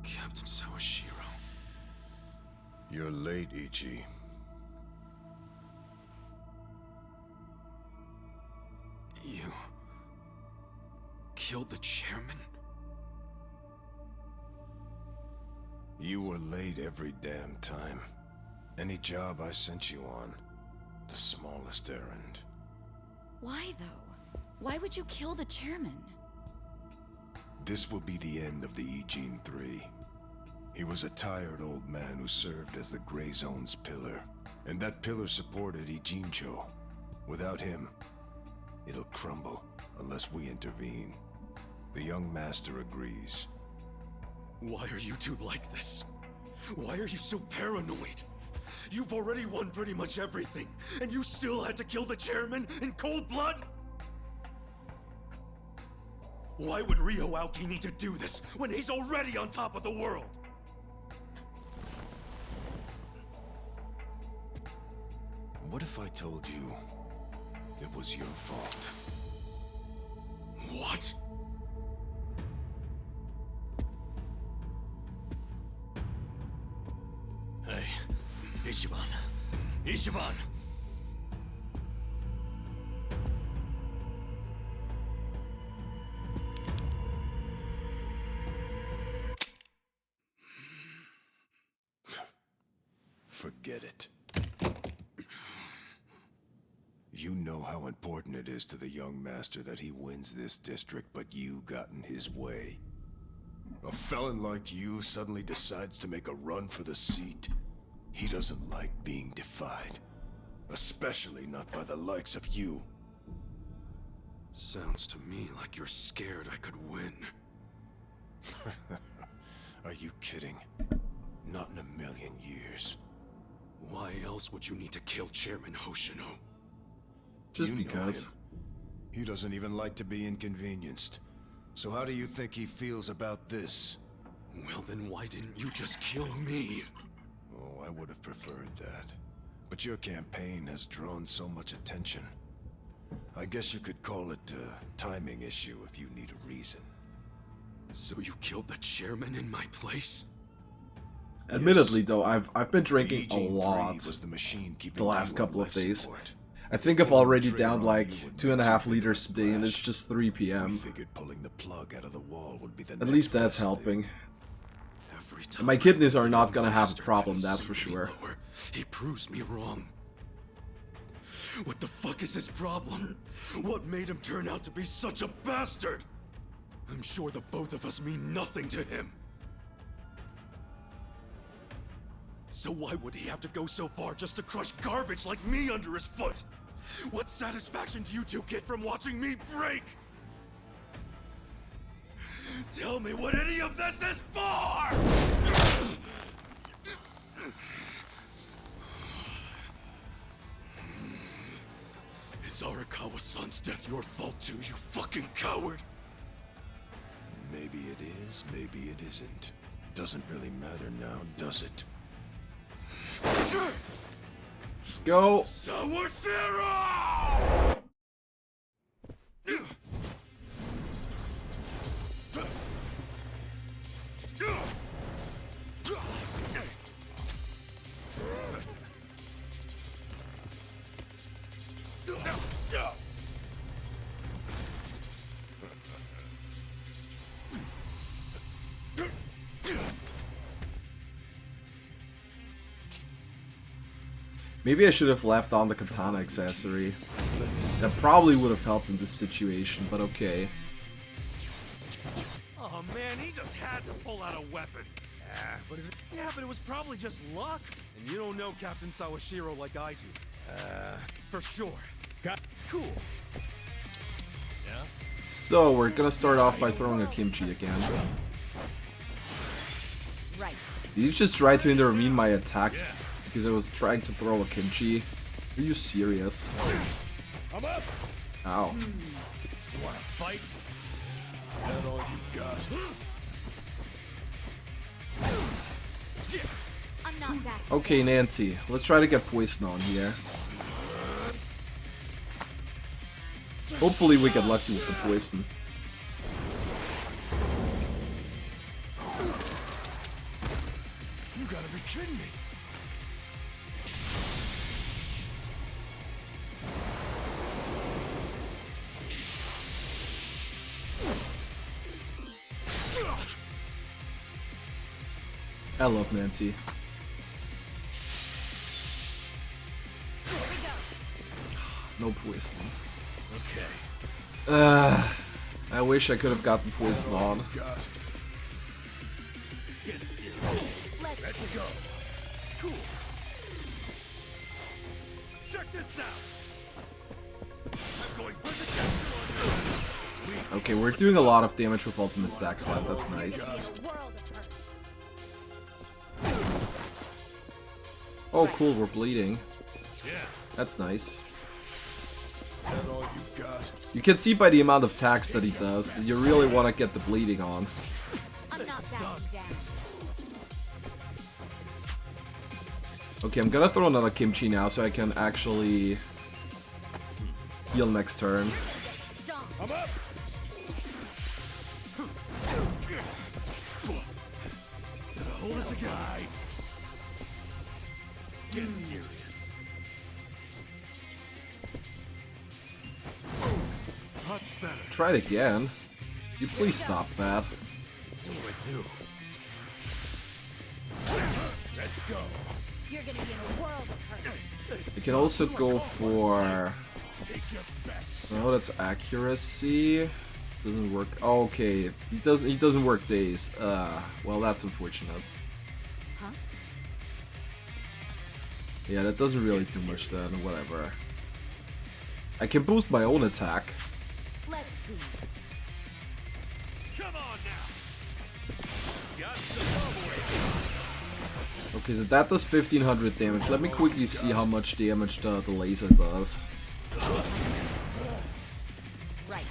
Captain Sawashiro. You're late, Ichi. You killed the chairman? You were late every damn time. Any job I sent you on, the smallest errand. Why, though? Why would you kill the chairman? This will be the end of the Ijin 3. He was a tired old man who served as the Gray Zone's pillar. And that pillar supported Ijincho. Without him, it'll crumble unless we intervene. The young master agrees. Why are you two like this? Why are you so paranoid? You've already won pretty much everything, and you still had to kill the chairman in cold blood? Why would Ryo Aoki need to do this when he's already on top of the world? What if I told you it was your fault? What? Hey, Ichiban. Ichiban! Forget it. You know how important it is to the young master that he wins this district, but you got in his way. A felon like you suddenly decides to make a run for the seat. He doesn't like being defied. Especially not by the likes of you. Sounds to me like you're scared I could win. Are you kidding? Not in a million years. Why else would you need to kill Chairman Hoshino? Just You know because. him. He doesn't even like to be inconvenienced. So how do you think he feels about this? Well, then why didn't you just kill me? Oh, I would have preferred that. But your campaign has drawn so much attention. I guess you could call it a timing issue if you need a reason. So you killed the chairman in my place? Admittedly, though, I've been drinking a Eugene lot III was the machine keeping the last you on couple of life days. support. I think I've already Trigger downed on like you would 2.5 make liters a day, and it's splash. just 3 We p.m. figured pulling the plug out of the wall would be the At least that's helping. And my kidneys are not gonna have a problem, that's for sure. He proves me wrong. What the fuck is his problem? What made him turn out to be such a bastard? I'm sure the both of us mean nothing to him. So why would he have to go so far just to crush garbage like me under his foot? What satisfaction do you two get from watching me break? Tell me what any of this is for! Is Arakawa-san's death your fault too, you fucking coward? Maybe it is, maybe it isn't. Doesn't really matter now, does it? Let's go. Sawashiro! Maybe I should have left on the katana accessory. That probably would have helped in this situation, but okay. Oh man, he just had to pull out a weapon. Yeah, but it was probably just luck. And you don't know Captain Sawashiro like I do. For sure. Cool. Yeah? So, we're gonna start off by throwing a kimchi again. Right. Did you just try to intervene my attack because I was trying to throw a kimchi? Are you serious? I'm up. Ow. You wanna fight? That all you got? I'm not that. Okay, Nancy, let's try to get poison on here. Hopefully we get lucky with the poison. You gotta be kidding me. I love Nancy. No poison. Okay. I wish I could have gotten poison on. Get serious. Let's go. Cool. Check this out. I'm going for the capture on you. Okay, we're doing a lot of damage with ultimate stack slap. That's nice. Oh, cool. We're bleeding. That's nice. That all you got? You can see by the amount of attacks that he does that you really want to get the bleeding on. I'm not backing down. Okay, I'm gonna throw another kimchi now so I can actually heal next turn. I'm up. Hold it together. Get serious. Much better. Try it again. You please stop that. What do I do? Let's go. You're gonna be in a world of hurt. You can also go for... Take your best. Oh, that's accuracy. Doesn't work. Oh, okay, he doesn't work days. Well, that's unfortunate. Huh? Yeah, that doesn't really do much then. Whatever. I can boost my own attack. Let's see. Come on now. Got some Okay, so that does 1500 damage. Let me quickly see how much damage the laser does. Right.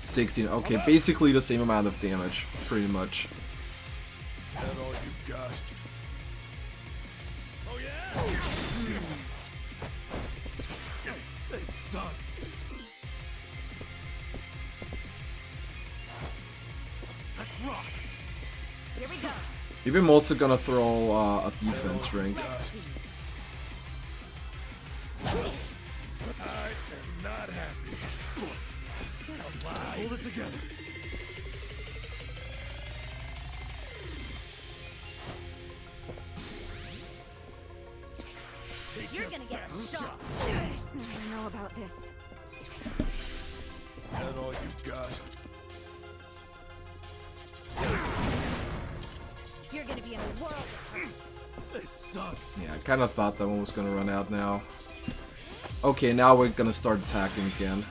16. Okay, basically the same amount of damage, pretty much. That all you got? Oh yeah. This sucks. Let's rock. Here we go. Maybe I'm also gonna throw a defense drink. I am not happy. Hold it together. You're gonna get shot. I don't know about this. That all you got? You're gonna be in a world of hurt. This sucks. Yeah, I kind of thought that one was gonna run out now. Okay, now we're gonna start attacking again.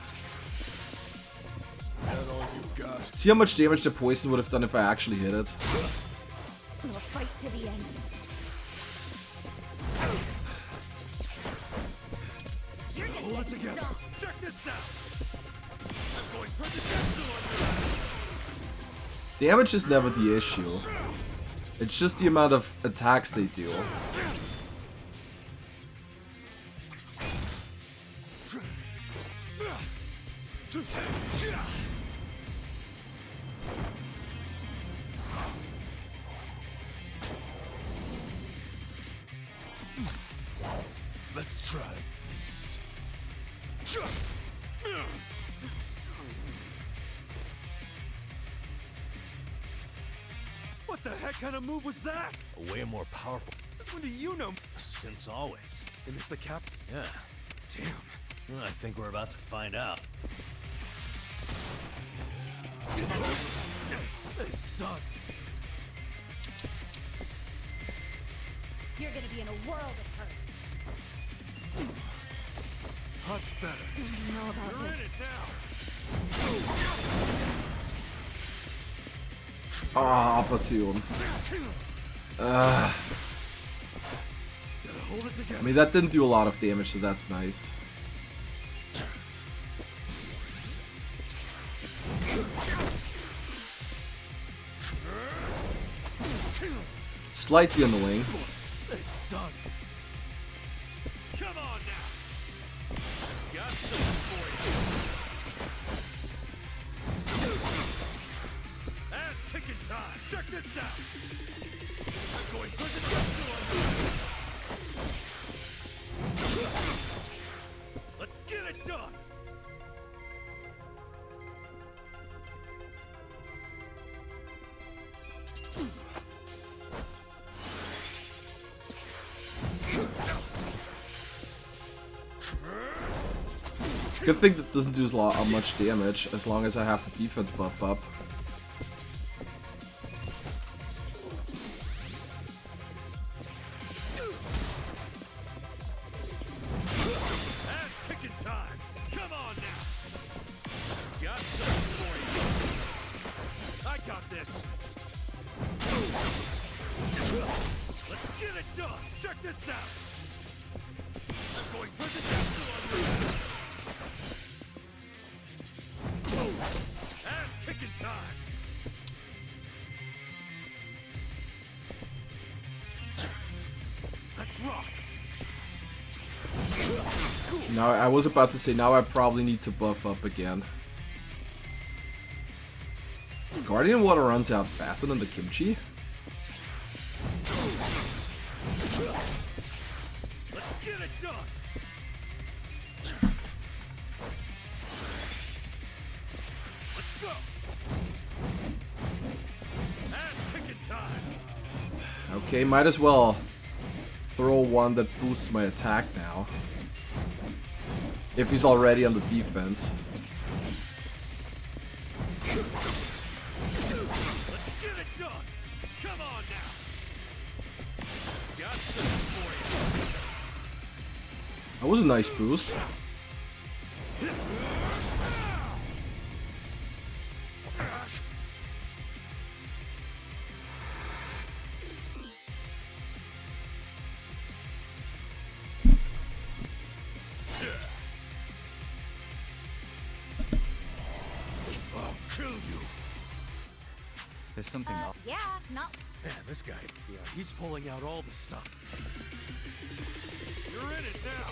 That all you got? See how much damage the poison would have done if I actually hit it. We'll fight to the end. You're gonna Hold it get together. stomped. Check this out. I'm going for the capsule on you. Damage is never the issue. It's just the amount of attacks they do. Let's try this. heck kind of move was that? A way more powerful. Since when do you know? Since always. And it's the cap. Yeah. Damn. Well, I think we're about to find out. This sucks. You're gonna be in a world of hurt. Much better. I don't know about You're this. in it now. Ah, Opportune. Hold it together. I mean, that didn't do a lot of damage, so that's nice. Slightly annoying. This sucks. Come on now. Got something for you. Ass kicking time. Check this out. I'm going presidential on you. Let's get it done. Good thing that doesn't do much damage, as long as I have the defense buff up. Ass kicking time. Come on now. Got something for you. I got this. Let's get it done. Check this out. I'm going presidential on you. Ass kicking time. Let's rock. Now, I was about to say, now I probably need to buff up again. Guardian Water runs out faster than the kimchi? Let's get it done. Let's go. Ass kicking time. Okay, might as well throw one that boosts my attack now. If he's already on the defense. Let's get it done. Come on now. Got something for you. That was a nice boost. I'll kill you. There's something up. Yeah, not. Man, this guy, yeah, he's pulling out all the stuff. You're in it now.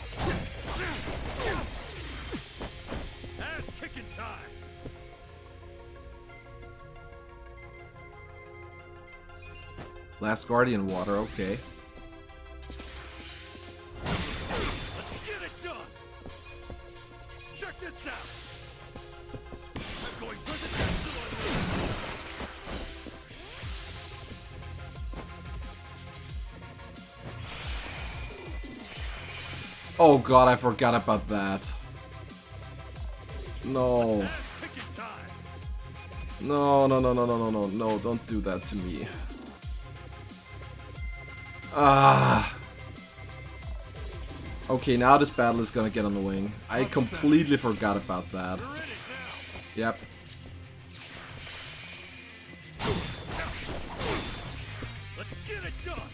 Ass kicking time. Last Guardian Water, okay. Let's get it done. Check this out. I'm going presidential on you. Oh god, I forgot about that. No. Kicking time. No, no, no, no, no, no, no, no, don't do that to me. Ah. Okay, now this battle is gonna get annoying. I completely forgot about that. Yep. Let's get it done.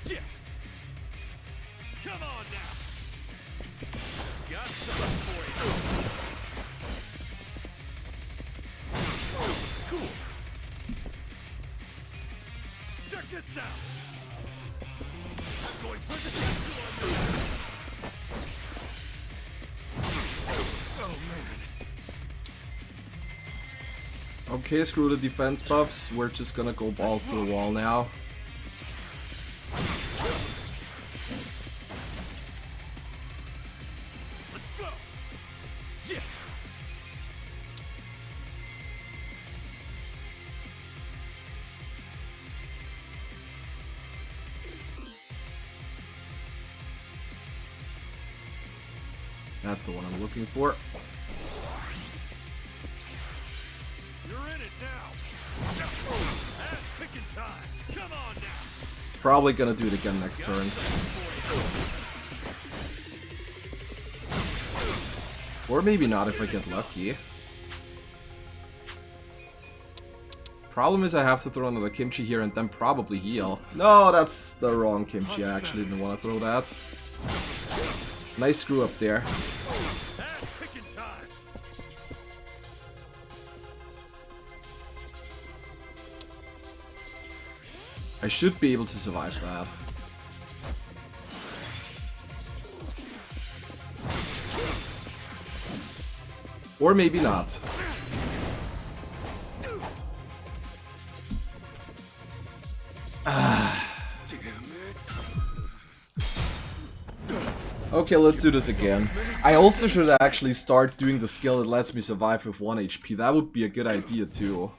Yeah. Come on now. Got something for you. Cool. Check this out. I'm going presidential on you. Oh man. Okay, screw the defense buffs. We're just gonna go balls to the wall now. That's the one I'm looking for. You're in it now. Ass picking time. Come on now. Probably gonna do it again next turn. Or maybe not if I get lucky. Problem is I have to throw another kimchi here and then probably heal. No, that's the wrong kimchi. I actually didn't want to throw that. Nice screw up there. I should be able to survive that. Or maybe not. Okay, let's do this again. I also should actually start doing the skill that lets me survive with 1 HP. That would be a good idea too.